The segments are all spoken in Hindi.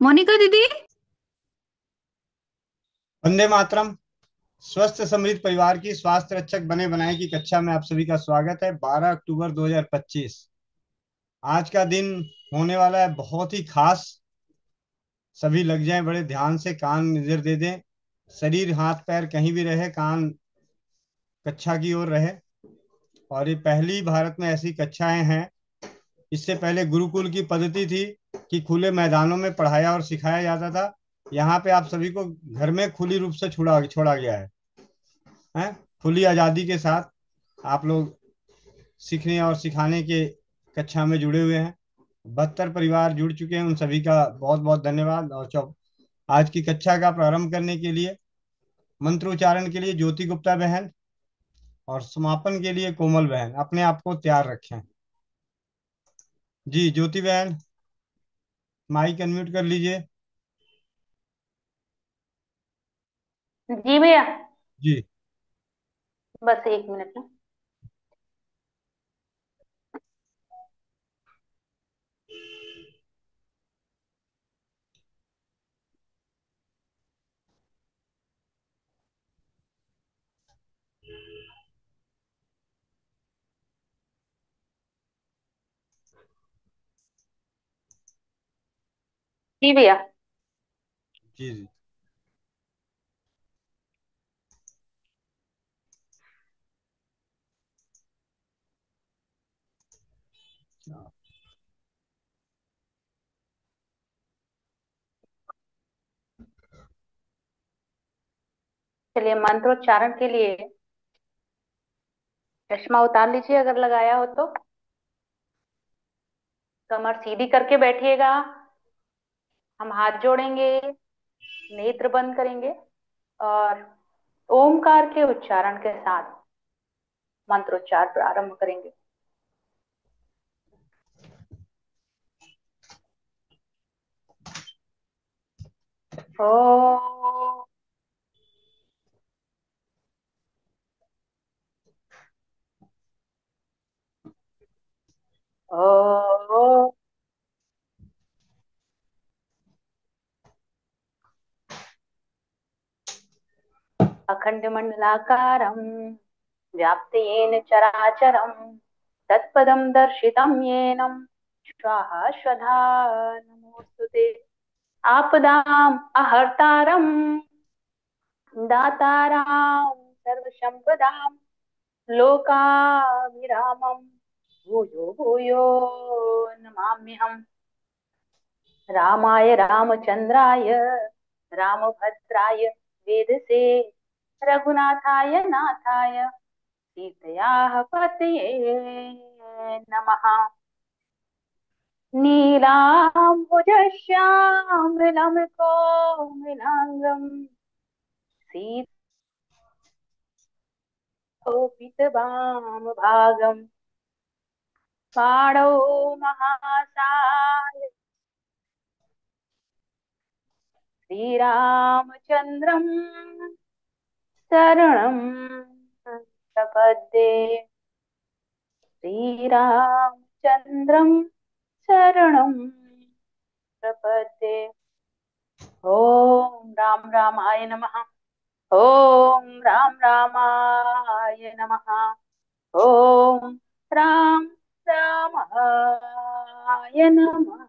मोनिका दीदी। वंदे मातरम। स्वस्थ समृद्ध परिवार की स्वास्थ्य रक्षक बने बनाए की कक्षा में आप सभी का स्वागत है। 12 अक्टूबर 2025 आज का दिन होने वाला है बहुत ही खास। सभी लग जाएं, बड़े ध्यान से कान नजर दे दें। शरीर हाथ पैर कहीं भी रहे, कान कक्षा की ओर रहे। और ये पहली भारत में ऐसी कक्षाएं हैं। इससे पहले गुरुकुल की पद्धति थी कि खुले मैदानों में पढ़ाया और सिखाया जाता था। यहाँ पे आप सभी को घर में खुली रूप से छोड़ा छोड़ा गया है। खुली आज़ादी के साथ आप लोग सीखने और सिखाने के कक्षा में जुड़े हुए हैं। 72 परिवार जुड़ चुके हैं, उन सभी का बहुत बहुत धन्यवाद। और आज की कक्षा का प्रारंभ करने के लिए मंत्रोच्चारण के लिए ज्योति गुप्ता बहन और समापन के लिए कोमल बहन अपने आप को तैयार रखें। जी ज्योति बहन, माइक अनम्यूट कर लीजिए। जी भैया। जी बस एक मिनट ना। जी भैया। जी जी। चलिए मंत्रोच्चारण के लिए चश्मा उतार लीजिए अगर लगाया हो तो। कमर सीधी करके बैठिएगा। हम हाथ जोड़ेंगे, नेत्र बंद करेंगे और ओमकार के उच्चारण के साथ मंत्रोच्चार प्रारंभ करेंगे। ओ ओ अखण्डमण्डलाकारं व्याप्तेन चराचरं तत्पदं दर्शितं येन स्वाहा स्वधा नमोऽस्तुते। आपदाम् अहर्तारं दातारां सर्वसम्पदां लोकाभिरामं भूयो भूयो नमाम्यहम्। रामाय रामचन्द्राय रामभद्राय वेदसे रघुनाथाय नाथाय सीतयाः पतये नमः। नीलाम्बुजश्यामलं कोमलाङ्गं सीतोपितवामभागं पाणौ महासाय श्रीरामचन्द्रं शरणं प्रपद्ये। श्रीरामचन्द्रं शरणं प्रपद्ये। ॐ राम रामाय नमः। ॐ राम रामाय नमः। ॐ राम रामाय नमः।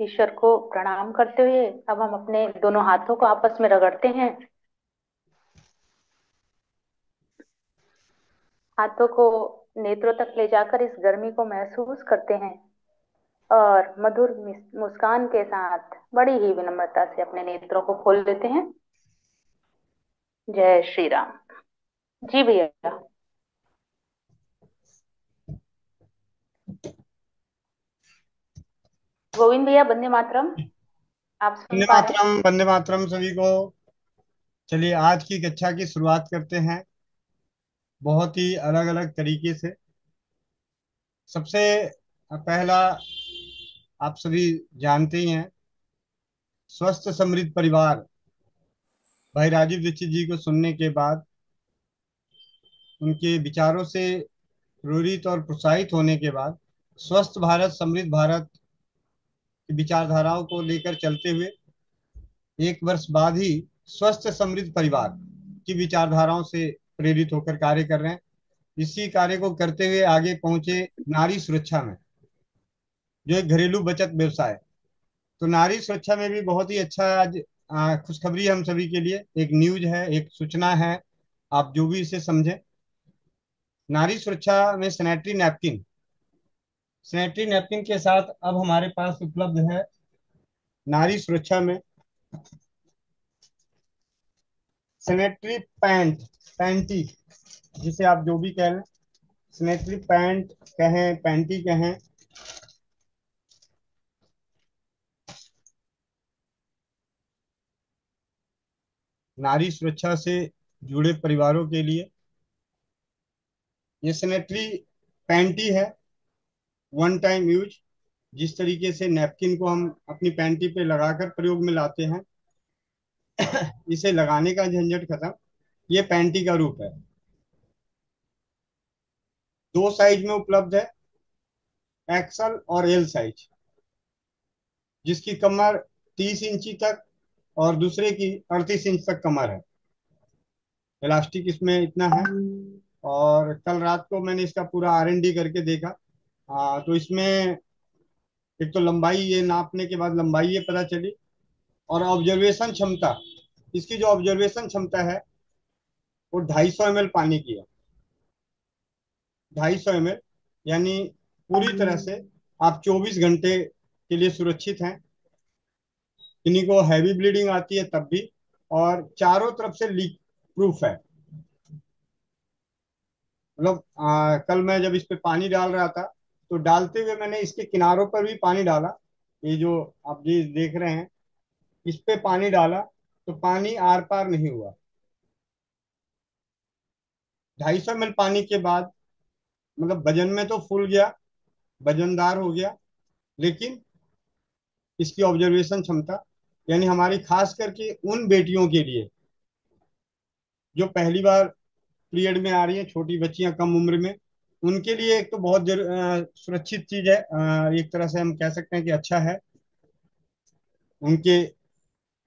ईश्वर को प्रणाम करते हुए अब हम अपने दोनों हाथों को आपस में रगड़ते हैं। हाथों को नेत्रों तक ले जाकर इस गर्मी को महसूस करते हैं और मधुर मुस्कान के साथ बड़ी ही विनम्रता से अपने नेत्रों को खोल लेते हैं। जय श्री राम। जी भैया। गोविंद भैया, वंदे मातरम। आप सुन वंदे पा रहे हैं? मातरम, वंदे मातरम सभी को। चलिए आज की कक्षा की शुरुआत करते हैं बहुत ही अलग अलग तरीके से। सबसे पहला, आप सभी जानते ही हैं, स्वस्थ समृद्ध परिवार। भाई राजीव दीक्षित जी को सुनने के बाद, उनके विचारों से प्रेरित और प्रोत्साहित होने के बाद स्वस्थ भारत समृद्ध भारत की विचारधाराओं को लेकर चलते हुए एक वर्ष बाद ही स्वस्थ समृद्ध परिवार की विचारधाराओं से प्रेरित होकर कार्य कर रहे हैं। इसी कार्य को करते हुए आगे पहुंचे नारी सुरक्षा में, जो एक घरेलू बचत व्यवसाय। तो नारी सुरक्षा में भी बहुत ही अच्छा आज खुशखबरी है हम सभी के लिए, एक न्यूज है, एक सूचना है, आप जो भी इसे समझें। नारी सुरक्षा में सैनिटरी नैपकिन के साथ अब हमारे पास उपलब्ध है नारी सुरक्षा में सैनिटरी पैंटी, जिसे आप जो भी कह लें, सैनिटरी पैंट कहें, पैंटी कहें। नारी सुरक्षा से जुड़े परिवारों के लिए ये सैनिटरी पैंटी है, वन टाइम यूज। जिस तरीके से नैपकिन को हम अपनी पैंटी पे लगाकर प्रयोग में लाते हैं, इसे लगाने का झंझट खत्म, ये पैंटी का रूप है। दो साइज में उपलब्ध है, एक्सल और एल साइज, जिसकी कमर 30 इंची तक और दूसरे की 38 इंच तक कमर है। इलास्टिक इसमें इतना है। और कल रात को मैंने इसका पूरा R&D करके देखा। तो इसमें एक तो लंबाई, ये नापने के बाद लंबाई ये पता चली, और ऑब्जर्वेशन क्षमता, इसकी जो ऑब्जर्वेशन क्षमता है वो 250 ml पानी की है। 250 ml, यानी पूरी तरह से आप 24 घंटे के लिए सुरक्षित हैं। किन्हीं को हैवी ब्लीडिंग आती है तब भी, और चारों तरफ से लीक प्रूफ है। मतलब कल मैं जब इस पे पानी डाल रहा था, तो डालते हुए मैंने इसके किनारों पर भी पानी डाला, ये जो आप जी देख रहे हैं, इस पे पानी डाला तो पानी आर पार नहीं हुआ। 250 ml पानी के बाद मतलब वजन में तो फूल गया, वजनदार हो गया, लेकिन इसकी ऑब्जर्वेशन क्षमता, यानी हमारी खास करके उन बेटियों के लिए जो पहली बार पीरियड में आ रही हैं, छोटी बच्चियां कम उम्र में, उनके लिए एक तो बहुत सुरक्षित चीज है। एक तरह से हम कह सकते हैं कि अच्छा है उनके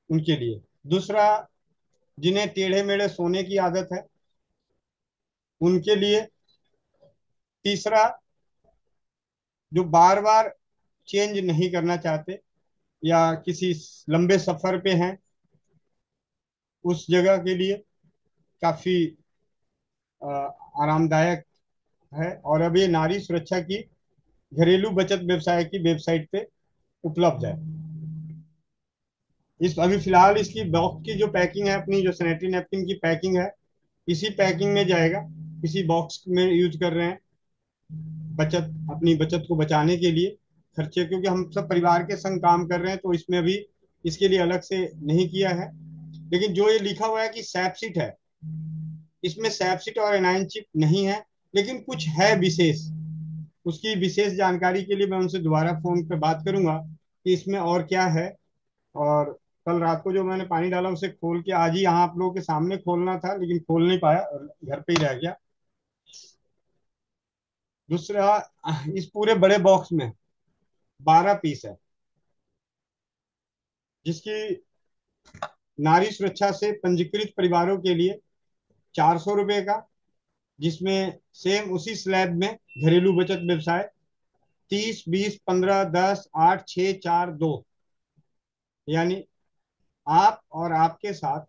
उनके लिए। दूसरा, जिन्हें टेढ़े मेढ़े सोने की आदत है उनके लिए। तीसरा, जो बार बार चेंज नहीं करना चाहते या किसी लंबे सफर पे हैं, उस जगह के लिए काफी अ, आरामदायक है। और अब ये नारी सुरक्षा की घरेलू बचत व्यवसाय की वेबसाइट पे उपलब्ध है। इस अभी फिलहाल इसकी बॉक्स की जो पैकिंग है, अपनी जो सैनिटरी नैपकिन की पैकिंग है, इसी पैकिंग में जाएगा, इसी बॉक्स में यूज कर रहे हैं, बचत, अपनी बचत को बचाने के लिए खर्चे, क्योंकि हम सब परिवार के संग काम कर रहे हैं, तो इसमें अभी इसके लिए अलग से नहीं किया है। लेकिन जो ये लिखा हुआ है कि सैपसीट है, इसमें सैपसीट और एनाइन चिप नहीं है, लेकिन कुछ है विशेष। उसकी विशेष जानकारी के लिए मैं उनसे दोबारा फोन पे बात करूंगा कि इसमें और क्या है। और कल रात को जो मैंने पानी डाला उसे खोल के आज ही यहाँ आप लोगों के सामने खोलना था, लेकिन खोल नहीं पाया और घर पे ही रह गया। दूसरा, इस पूरे बड़े बॉक्स में 12 पीस है, जिसकी नारी सुरक्षा से पंजीकृत परिवारों के लिए 400 रुपये का, जिसमें सेम उसी स्लैब में घरेलू बचत व्यवसाय 30, 20, 15, 10, 8, 6, 4, 2, यानी आप और आपके साथ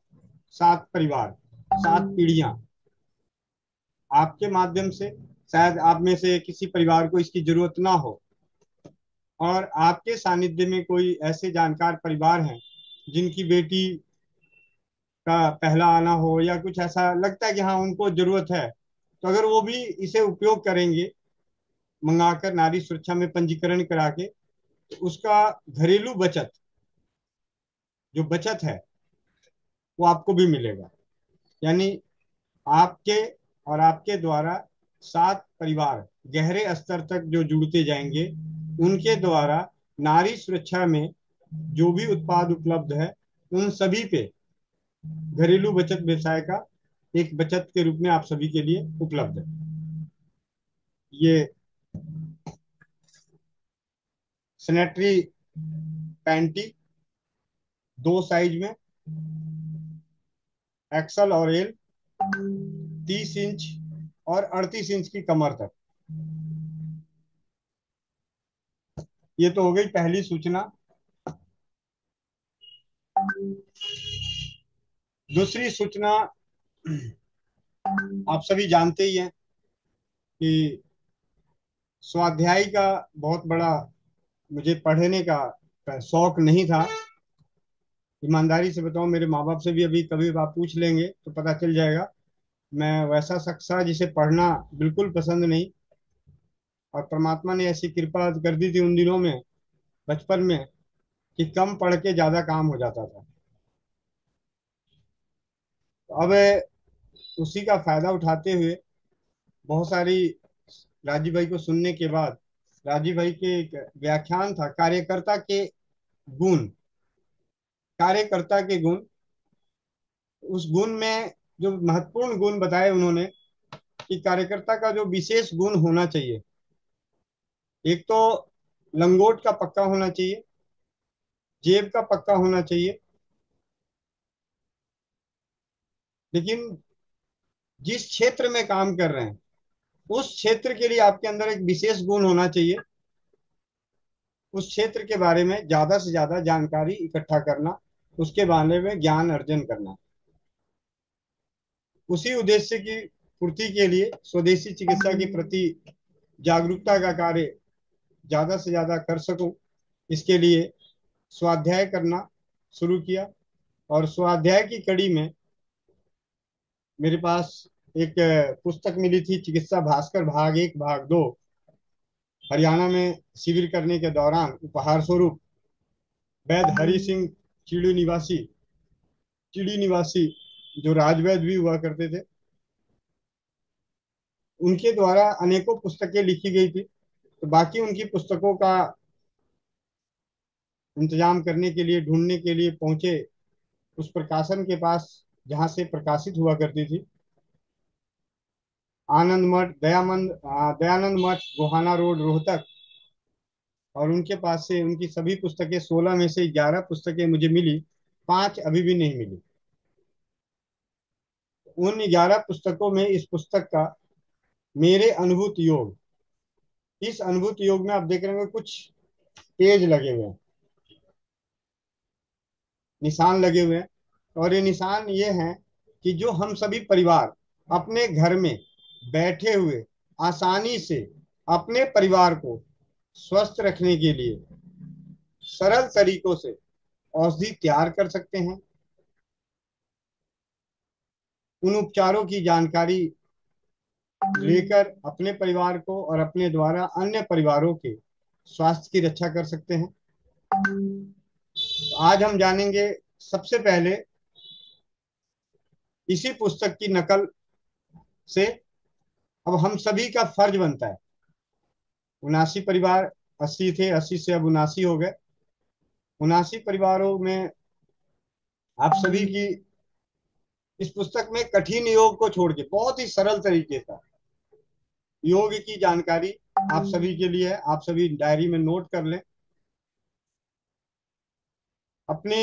7 परिवार, 7 पीढ़ियां, आपके माध्यम से शायद आप में से किसी परिवार को इसकी जरूरत ना हो, और आपके सानिध्य में कोई ऐसे जानकार परिवार हैं जिनकी बेटी का पहला आना हो या कुछ ऐसा लगता है कि हाँ उनको जरूरत है, तो अगर वो भी इसे उपयोग करेंगे, मंगाकर नारी सुरक्षा में पंजीकरण करा के, तो उसका घरेलू बचत, जो बचत है, वो आपको भी मिलेगा। यानी आपके और आपके द्वारा 7 परिवार गहरे स्तर तक जो जुड़ते जाएंगे, उनके द्वारा नारी सुरक्षा में जो भी उत्पाद उपलब्ध है, उन सभी पे घरेलू बचत व्यवसाय का एक बचत के रूप में आप सभी के लिए उपलब्ध है। ये सैनिटरी पैंटी, दो साइज में, एक्सल और एल, 30 इंच और 38 इंच की कमर तक। ये तो हो गई पहली सूचना। दूसरी सूचना, आप सभी जानते ही हैं कि स्वाध्याय का बहुत बड़ा मुझे पढ़ने का शौक नहीं था। ईमानदारी से बताऊं, मेरे माँ बाप से भी अभी कभी आप पूछ लेंगे तो पता चल जाएगा। मैं वैसा शख्स था जिसे पढ़ना बिल्कुल पसंद नहीं। और परमात्मा ने ऐसी कृपा कर दी थी उन दिनों में, बचपन में, कि कम पढ़ के ज्यादा काम हो जाता था। तो अब उसी का फायदा उठाते हुए बहुत सारी, राजीव भाई को सुनने के बाद, राजीव भाई के एक व्याख्यान था कार्यकर्ता के गुण, कार्यकर्ता के गुण। उस गुण में जो महत्वपूर्ण गुण बताए उन्होंने, कि कार्यकर्ता का जो विशेष गुण होना चाहिए, एक तो लंगोट का पक्का होना चाहिए, जेब का पक्का होना चाहिए। लेकिन जिस क्षेत्र में काम कर रहे हैं उस क्षेत्र के लिए आपके अंदर एक विशेष गुण होना चाहिए, उस क्षेत्र के बारे में ज्यादा से ज्यादा जानकारी इकट्ठा करना, उसके बारे में ज्ञान अर्जन करना। उसी उद्देश्य की पूर्ति के लिए स्वदेशी चिकित्सा के प्रति जागरूकता का कार्य ज्यादा से ज्यादा कर सकूं, इसके लिए स्वाध्याय करना शुरू किया। और स्वाध्याय की कड़ी में मेरे पास एक पुस्तक मिली थी, चिकित्सा भास्कर भाग 1 भाग 2। हरियाणा में शिविर करने के दौरान उपहार स्वरूप वैद्य हरि सिंह चिड़ी निवासी, चिड़ी निवासी जो राजवैद्य भी हुआ करते थे, उनके द्वारा अनेकों पुस्तकें लिखी गई थी। तो बाकी उनकी पुस्तकों का इंतजाम करने के लिए, ढूंढने के लिए पहुंचे उस प्रकाशन के पास जहां से प्रकाशित हुआ करती थी, आनंद मठ, दयानंद मठ, गोहाना रोड, रोहतक। और उनके पास से उनकी सभी पुस्तकें, 16 में से 11 पुस्तकें मुझे मिली, 5 अभी भी नहीं मिली। उन 11 पुस्तकों में इस पुस्तक का मेरे अनुभूत योग, इस अनुभूत योग में आप देख रहे होंगे कुछ पेज लगे हुए हैं, निशान लगे हुए हैं। और ये निशान ये हैं कि जो हम सभी परिवार अपने घर में बैठे हुए आसानी से अपने परिवार को स्वस्थ रखने के लिए सरल तरीकों से औषधि तैयार कर सकते हैं, उन उपचारों की जानकारी लेकर अपने परिवार को और अपने द्वारा अन्य परिवारों के स्वास्थ्य की रक्षा कर सकते हैं। तो आज हम जानेंगे सबसे पहले इसी पुस्तक की नकल से। अब हम सभी का फर्ज बनता है, 79 परिवार, 80 थे, 80 से अब 79 हो गए, 79 परिवारों में आप सभी की इस पुस्तक में कठिन योग को छोड़ के बहुत ही सरल तरीके से योग की जानकारी आप सभी के लिए है। आप सभी डायरी में नोट कर लें। अपने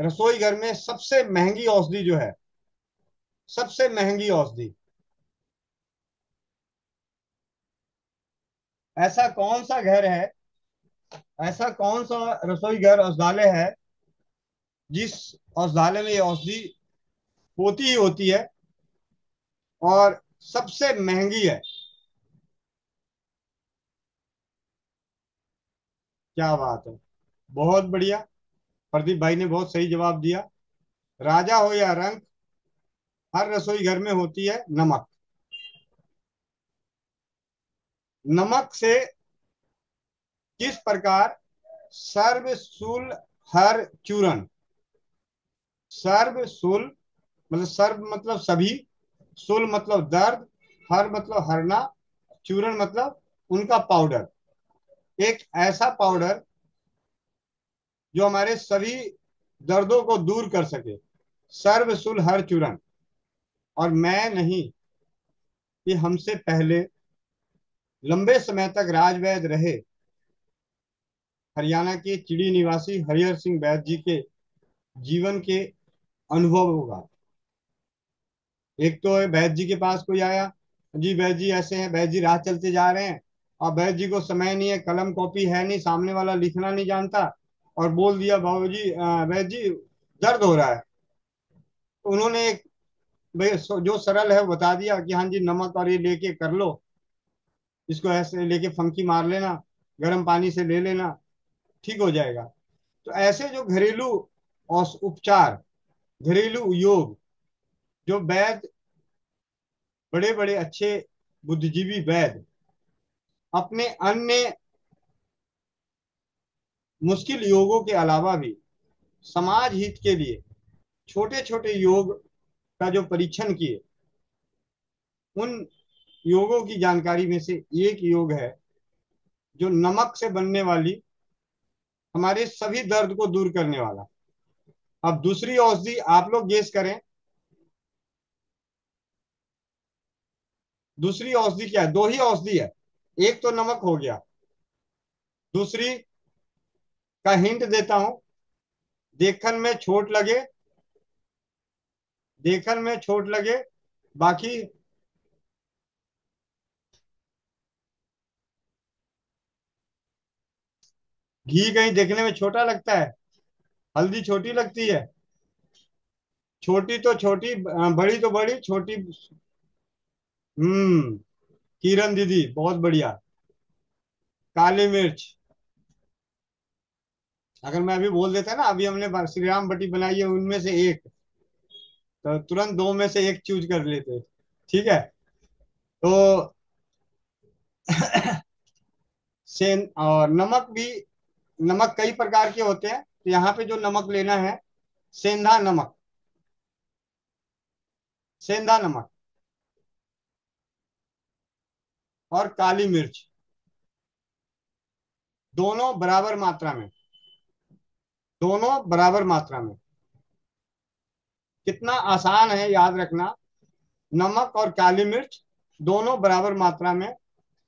रसोई घर में सबसे महंगी औषधि जो है, सबसे महंगी औषधि, ऐसा कौन सा घर है, ऐसा कौन सा रसोई घर औषधालय है जिस औषधालय में ये औषधि होती ही होती है और सबसे महंगी है? क्या बात है, बहुत बढ़िया। प्रदीप भाई ने बहुत सही जवाब दिया। राजा हो या रंक, हर रसोई घर में होती है नमक। नमक से किस प्रकार सर्वशूल हर चूर्ण, सर्वशूल मतलब सर्व मतलब सभी, शूल मतलब दर्द, हर मतलब हरना, चूर्ण मतलब उनका पाउडर, एक ऐसा पाउडर जो हमारे सभी दर्दों को दूर कर सके, सर्वशूल हर चूर्ण। और मैं नहीं, कि हमसे पहले लंबे समय तक राजवैद रहे, हरियाणा के चिड़ी निवासी हरिहर सिंह बैस जी के जीवन के अनुभव होगा। एक तो है, बैस जी के पास कोई आया, जी बैस जी ऐसे हैं, बैस जी राह चलते जा रहे हैं, और बैस जी को समय नहीं है, कलम कॉपी है नहीं, सामने वाला लिखना नहीं जानता, और बोल दिया बाबूजी बैस जी दर्द हो रहा है। तो उन्होंने एक भाई जो सरल है वो बता दिया कि हाँ जी नमक और ये लेके कर लो, इसको ऐसे लेके फंकी मार लेना, गर्म पानी से ले लेना, ठीक हो जाएगा। तो ऐसे जो घरेलू उपचार, घरेलू योग, जो वैद्य, बड़े बड़े अच्छे बुद्धिजीवी वैद्य अपने अन्य मुश्किल योगों के अलावा भी समाज हित के लिए छोटे छोटे योग का जो परीक्षण किए, उन योगों की जानकारी में से एक योग है जो नमक से बनने वाली हमारे सभी दर्द को दूर करने वाला। अब दूसरी औषधि आप लोग गेस करें, दूसरी औषधि क्या है? दो ही औषधि है, एक तो नमक हो गया, दूसरी का हिंट देता हूं, देखन में छोट लगे, देखन में छोट लगे, बाकी घी कहीं देखने में छोटा लगता है, हल्दी छोटी लगती है, छोटी तो छोटी, बड़ी तो बड़ी, छोटी। हम्म, किरण दीदी बहुत बढ़िया। काली मिर्च, अगर मैं अभी बोल देता ना, अभी हमने श्री राम बटी बनाई है उनमें से एक, तो तुरंत दो में से एक चूज कर लेते। ठीक है। तो सेन और नमक भी, नमक कई प्रकार के होते हैं, तो यहाँ पे जो नमक लेना है, सेंधा नमक, सेंधा नमक और काली मिर्च, दोनों बराबर मात्रा में, दोनों बराबर मात्रा में। कितना आसान है याद रखना, नमक और काली मिर्च दोनों बराबर मात्रा में,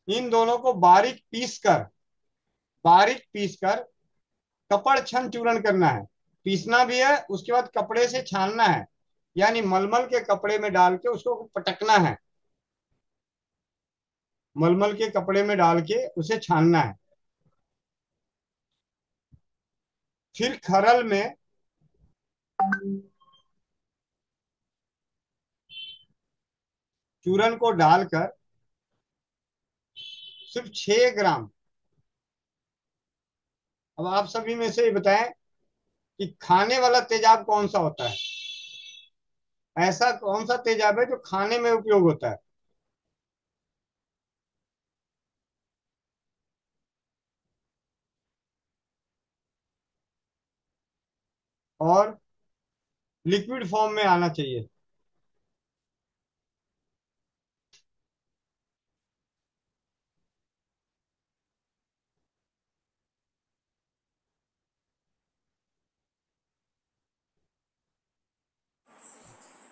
इन दोनों को बारीक पीस कर, बारीक पीस कर कपड़ छन चूर्ण करना है। पीसना भी है, उसके बाद कपड़े से छानना है, यानी मलमल के कपड़े में डाल के उसको पटकना है, मलमल के कपड़े में डाल के उसे छानना है। फिर खरल में चूरन को डालकर सिर्फ 6 ग्राम, अब आप सभी में से ये बताएं कि खाने वाला तेजाब कौन सा होता है, ऐसा कौन सा तेजाब है जो खाने में उपयोग होता है? और लिक्विड फॉर्म में आना चाहिए।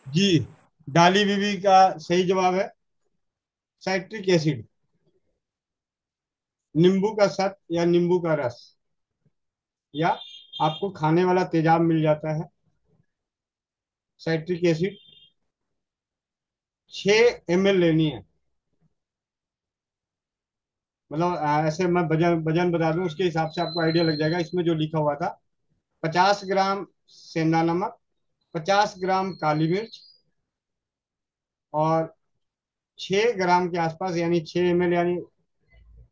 जी, डाली बीबी का सही जवाब है साइट्रिक एसिड, नींबू का सत या नींबू का रस, या आपको खाने वाला तेजाब मिल जाता है, साइट्रिक एसिड। 6 ml लेनी है, मतलब ऐसे मैं वजन वजन बता दूं उसके हिसाब से आपको आइडिया लग जाएगा। इसमें जो लिखा हुआ था, 50 ग्राम सेंधा नमक, 50 ग्राम काली मिर्च, और 6 ग्राम के आसपास, यानी 6 ml, यानी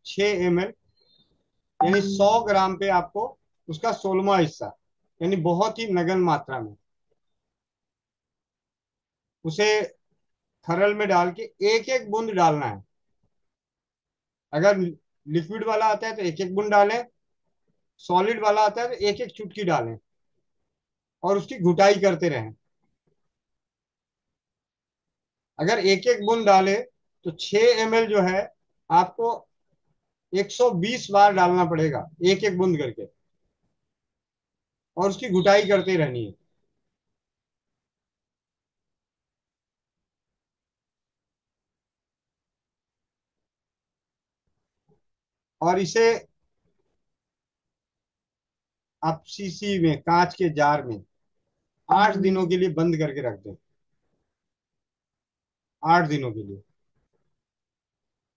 6 ml, यानी 100 ग्राम पे आपको उसका 16वां हिस्सा, यानी बहुत ही नगण्य मात्रा में उसे खरल में डाल के एक एक बूंद डालना है। अगर लिक्विड वाला आता है तो एक एक बूंद डालें, सॉलिड वाला आता है तो एक एक चुटकी डालें, और उसकी घुटाई करते रहें। अगर एक एक बूंद डाले तो 6 ml जो है आपको 120 बार डालना पड़ेगा, एक एक बूंद करके, और उसकी घुटाई करते रहनी है। और इसे आप शीशी में, कांच के जार में 8 दिनों के लिए बंद करके रख दें। 8 दिनों के लिए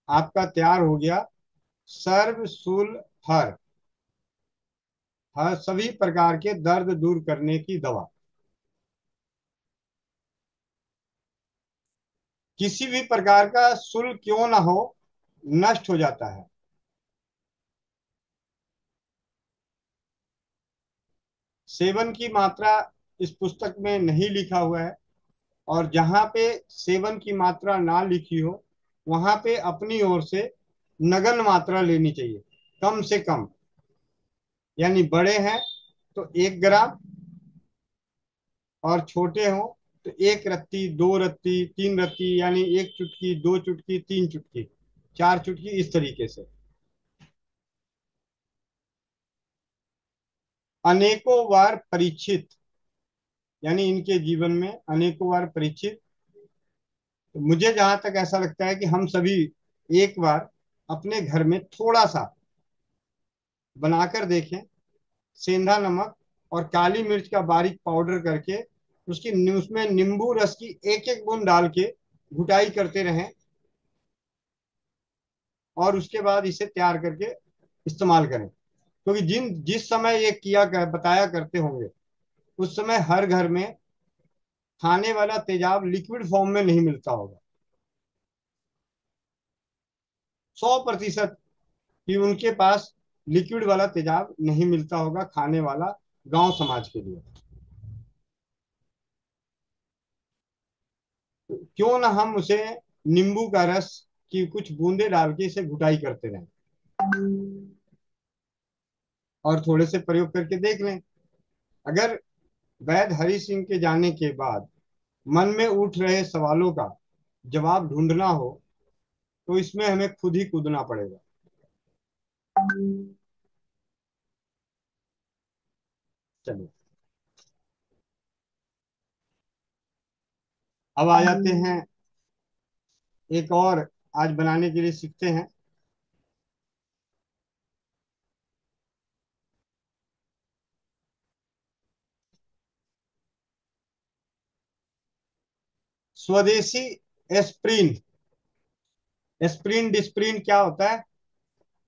आपका तैयार हो गया सर्व सूल हर, हर सभी प्रकार के दर्द दूर करने की दवा। किसी भी प्रकार का शुल्क क्यों ना हो, नष्ट हो जाता है। सेवन की मात्रा इस पुस्तक में नहीं लिखा हुआ है, और जहां पे सेवन की मात्रा ना लिखी हो वहां पे अपनी ओर से नगण्य मात्रा लेनी चाहिए, कम से कम। यानी बड़े हैं तो 1 ग्राम, और छोटे हों तो 1 रत्ती, 2 रत्ती, 3 रत्ती, यानी 1 चुटकी, 2 चुटकी, 3 चुटकी, 4 चुटकी, इस तरीके से। अनेकों बार परीक्षित, यानी इनके जीवन में अनेकों बार परीक्षित। तो मुझे जहां तक ऐसा लगता है कि हम सभी एक बार अपने घर में थोड़ा सा बनाकर देखें, सेंधा नमक और काली मिर्च का बारीक पाउडर करके उसमें नींबू रस की एक एक बूंद डाल के घुटाई करते रहें, और उसके बाद इसे तैयार करके इस्तेमाल करें। क्योंकि जिस समय ये बताया करते होंगे उस समय हर घर में खाने वाला तेजाब लिक्विड फॉर्म में नहीं मिलता होगा। 100% कि उनके पास लिक्विड वाला तेजाब नहीं मिलता होगा खाने वाला, गांव समाज के लिए। क्यों ना हम उसे नींबू का रस की कुछ बूंदे डाल के इसे घुटाई करते रहें, और थोड़े से प्रयोग करके देख लें। अगर वैद्य हरि सिंह के जाने के बाद मन में उठ रहे सवालों का जवाब ढूंढना हो तो इसमें हमें खुद ही कूदना पड़ेगा। चलिए, अब आ जाते हैं एक और, आज बनाने के लिए सीखते हैं। स्वदेशी एस्प्रिन। एस्प्रिन डिस्प्रिन क्या होता है?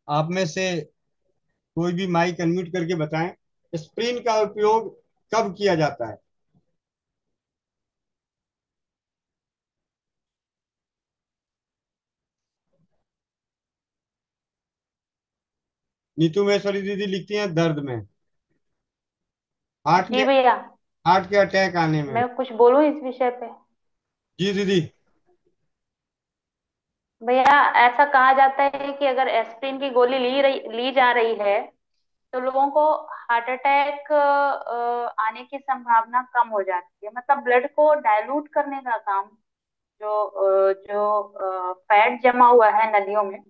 आप में से कोई भी माइक अनम्यूट करके बताएं, एस्प्रिन का उपयोग कब किया जाता है? नीतू महेश्वरी दीदी लिखती हैं दर्द में, हार्ट के जी भैया। हार्ट के अटैक आने में। मैं कुछ बोलूं इस विषय पे? जी दीदी। भैया, ऐसा कहा जाता है कि अगर एस्प्रिन की गोली ली जा रही है तो लोगों को हार्ट अटैक आने की संभावना कम हो जाती है। मतलब ब्लड को डाइल्यूट करने का काम, जो फैट जमा हुआ है नलियों में,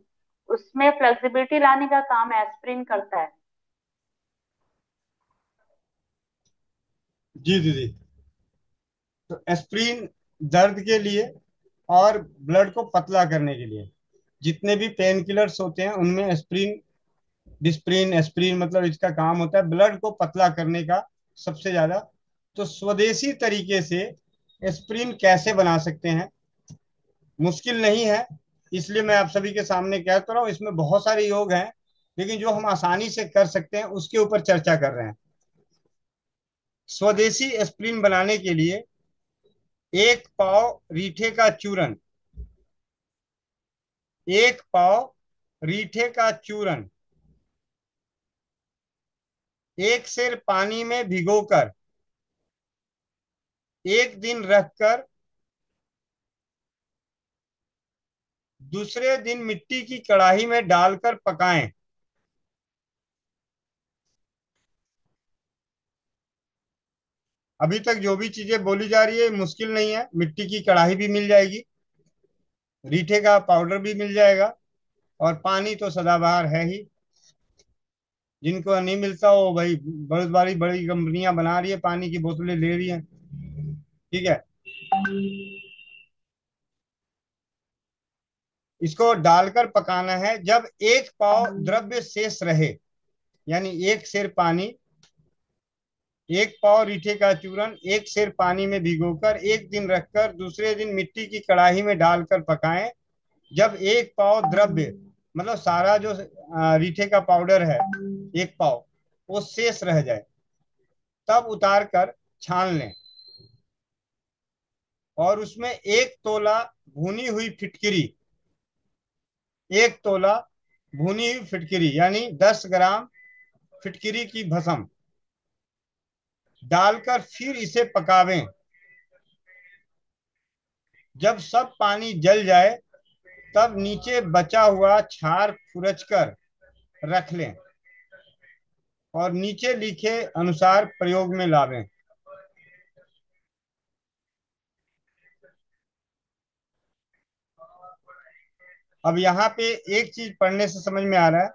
उसमें फ्लेक्सिबिलिटी लाने का काम एस्प्रिन करता है। जी दीदी। तो एस्प्रिन दर्द के लिए और ब्लड को पतला करने के लिए, जितने भी पेन किलर्स होते हैं उनमें एस्प्रिन, डिस्प्रिन, एस्प्रिन, मतलब इसका काम होता है ब्लड को पतला करने का सबसे ज्यादा। तो स्वदेशी तरीके से एस्प्रिन कैसे बना सकते हैं? मुश्किल नहीं है, इसलिए मैं आप सभी के सामने कह तो रहा हूँ। इसमें बहुत सारे योग हैं, लेकिन जो हम आसानी से कर सकते हैं उसके ऊपर चर्चा कर रहे हैं। स्वदेशी एस्प्रिन बनाने के लिए 1 पाव रीठे का चूरन, 1 पाव रीठे का चूरन 1 सेर पानी में भिगोकर 1 दिन रखकर दूसरे दिन मिट्टी की कढ़ाई में डालकर पकाएं। अभी तक जो भी चीजें बोली जा रही है मुश्किल नहीं है। मिट्टी की कढ़ाई भी मिल जाएगी, रीठे का पाउडर भी मिल जाएगा, और पानी तो सदाबहार है ही। जिनको नहीं मिलता वो भाई बहुत बड़ी बड़ी कंपनियां बना रही है, पानी की बोतलें ले रही हैं। ठीक है, इसको डालकर पकाना है। जब 1 पाव द्रव्य शेष रहे, यानी 1 सेर पानी एक पाव रीठे का चूरन एक सेर पानी में भिगोकर एक दिन रखकर दूसरे दिन मिट्टी की कड़ाही में डालकर पकाएं। जब एक पाव द्रव्य, मतलब सारा जो रीठे का पाउडर है, एक पाव, वो शेष रह जाए, तब उतार कर छान लें और उसमें एक तोला भुनी हुई फिटकिरी, एक तोला भुनी हुई फिटकिरी यानी 10 ग्राम फिटकिरी की भस्म डालकर फिर इसे पकावें। जब सब पानी जल जाए तब नीचे बचा हुआ छार खुरच कर रख लें और नीचे लिखे अनुसार प्रयोग में लावें। अब यहाँ पे एक चीज पढ़ने से समझ में आ रहा है,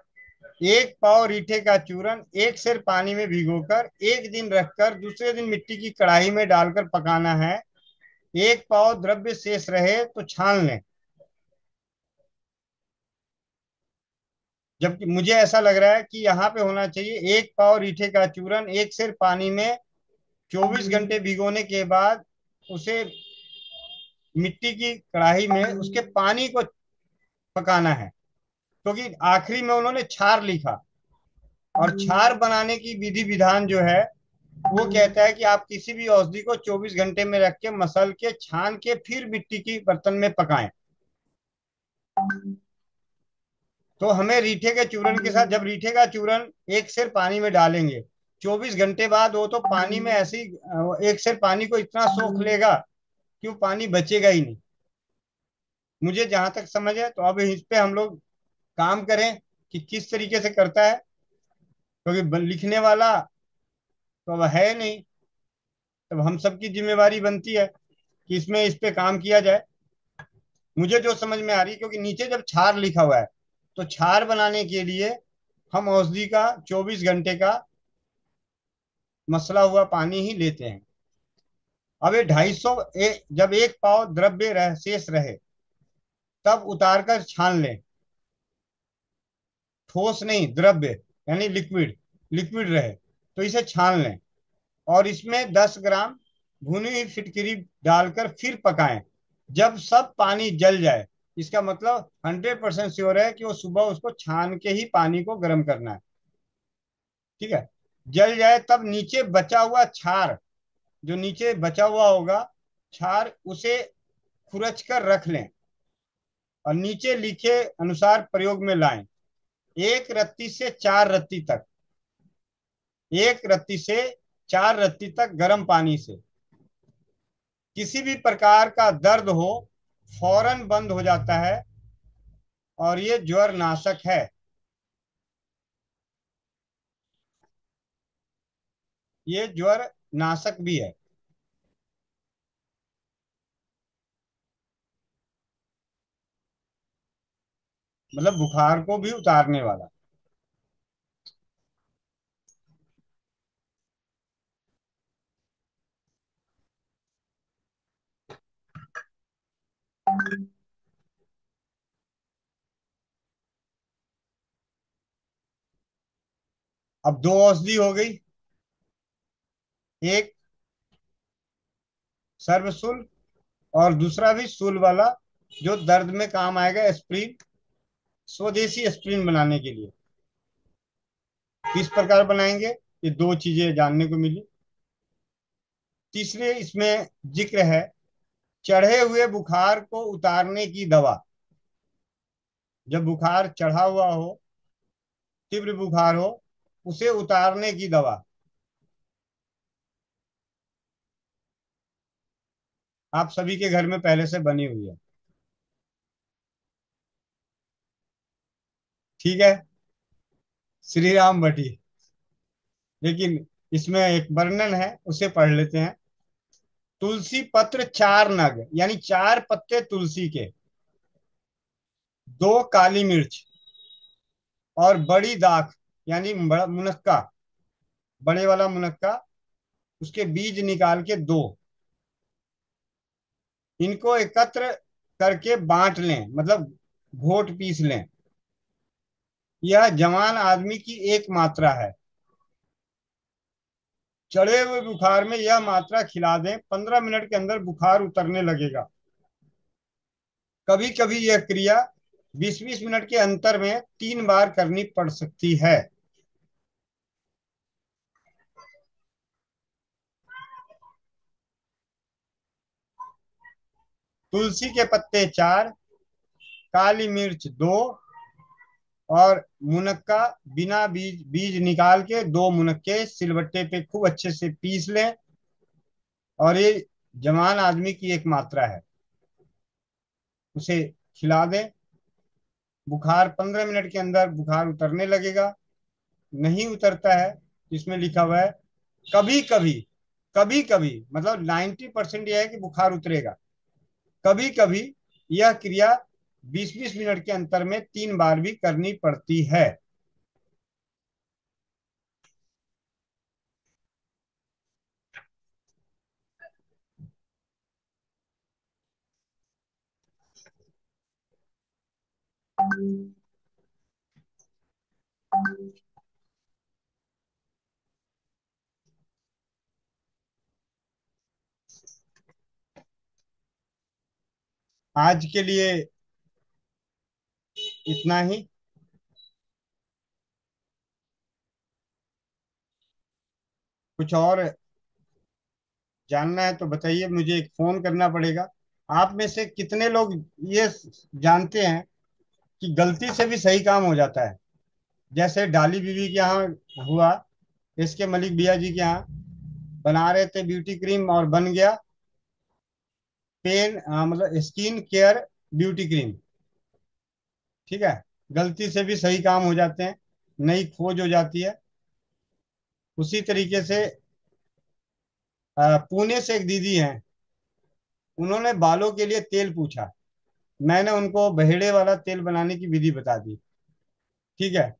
एक पाव रीठे का चूरन एक सेर पानी में भिगोकर एक दिन रखकर दूसरे दिन मिट्टी की कढ़ाई में डालकर पकाना है। एक पाव द्रव्य शेष रहे तो छान लें। जबकि मुझे ऐसा लग रहा है कि यहाँ पे होना चाहिए एक पाव रीठे का चूरन एक सेर पानी में 24 घंटे भिगोने के बाद उसे मिट्टी की कढ़ाई में उसके पानी को पकाना है, क्योंकि आखिरी में उन्होंने छार लिखा। और छार बनाने की विधि विधान जो है वो कहता है कि आप किसी भी औषधि को 24 घंटे में रख के मसल के छान के फिर मिट्टी की बर्तन में पकाएं। तो हमें रीठे के चूरन के साथ, जब रीठे का चूरन एक सेर पानी में डालेंगे 24 घंटे बाद वो तो पानी में ऐसे ही एक सेर पानी को इतना सोख लेगा कि वो पानी बचेगा ही नहीं, मुझे जहां तक समझ है। तो अब इस पे हम लोग काम करें कि किस तरीके से करता है, क्योंकि लिखने वाला तो अब है नहीं। तब हम सबकी जिम्मेवारी बनती है कि इसमें इस पे काम किया जाए। मुझे जो समझ में आ रही है, क्योंकि नीचे जब छार लिखा हुआ है तो छार बनाने के लिए हम औषधि का 24 घंटे का मसला हुआ पानी ही लेते हैं। अब ये 250, जब एक पाव द्रव्य शेष रहे तब उतार कर छान लें। ठोस नहीं, द्रव्य यानी लिक्विड, लिक्विड रहे तो इसे छान लें और इसमें 10 ग्राम भुनी हुई फिटकिरी डालकर फिर पकाएं जब सब पानी जल जाए। इसका मतलब 100% श्योर है कि वो सुबह उसको छान के ही पानी को गर्म करना है। ठीक है। जल जाए तब नीचे बचा हुआ छार, जो नीचे बचा हुआ होगा छार, उसे खुरच कर रख लें और नीचे लिखे अनुसार प्रयोग में लाएं। एक रत्ती से 4 रत्ती तक, एक रत्ती से 4 रत्ती तक गर्म पानी से। किसी भी प्रकार का दर्द हो फौरन बंद हो जाता है और ये ज्वर नाशक है। ये ज्वर नाशक भी है, मतलब बुखार को भी उतारने वाला। अब दो औषधि हो गई, एक सर्वशूल और दूसरा भी शूल वाला, जो दर्द में काम आएगा, एस्प्रिन, स्वदेशी एस्प्रिन बनाने के लिए। किस प्रकार बनाएंगे, ये दो चीजें जानने को मिली। तीसरे इसमें जिक्र है चढ़े हुए बुखार को उतारने की दवा। जब बुखार चढ़ा हुआ हो, तीव्र बुखार हो, उसे उतारने की दवा आप सभी के घर में पहले से बनी हुई है। ठीक है, श्री राम भटी। लेकिन इसमें एक वर्णन है, उसे पढ़ लेते हैं। तुलसी पत्र 4 नग, यानी 4 पत्ते तुलसी के, 2 काली मिर्च और बड़ी दाख, यानी बड़ा मुनक्का, बड़े वाला मुनक्का, उसके बीज निकाल के दो। इनको एकत्र करके बांट लें, मतलब घोट पीस लें। यह जवान आदमी की एक मात्रा है। चढ़े हुए बुखार में यह मात्रा खिला दें, 15 मिनट के अंदर बुखार उतरने लगेगा। कभी कभी यह क्रिया 20-20 मिनट के अंतर में 3 बार करनी पड़ सकती है। तुलसी के पत्ते 4, काली मिर्च 2, और मुनक्का, बिना बीज बीज निकाल के 2 मुनक्के सिलबट्टे पे खूब अच्छे से पीस लें। और ये जवान आदमी की एक मात्रा है, उसे खिला दें। बुखार 15 मिनट के अंदर बुखार उतरने लगेगा। नहीं उतरता है, इसमें लिखा हुआ है कभी कभी, कभी कभी मतलब 90% यह है कि बुखार उतरेगा। कभी कभी यह क्रिया 20-20 मिनट के अंतर में 3 बार भी करनी पड़ती है। आज के लिए इतना ही। कुछ और जानना है तो बताइए, मुझे एक फोन करना पड़ेगा। आप में से कितने लोग ये जानते हैं कि गलती से भी सही काम हो जाता है? जैसे डाली बीवी के यहाँ हुआ, इसके मलिक भैया जी के यहाँ बना रहे थे ब्यूटी क्रीम और बन गया मतलब स्किन केयर ब्यूटी क्रीम। ठीक है, गलती से भी सही काम हो जाते हैं, नई खोज हो जाती है। उसी तरीके से पुणे से एक दीदी हैं, उन्होंने बालों के लिए तेल पूछा। मैंने उनको बहेड़े वाला तेल बनाने की विधि बता दी। ठीक है,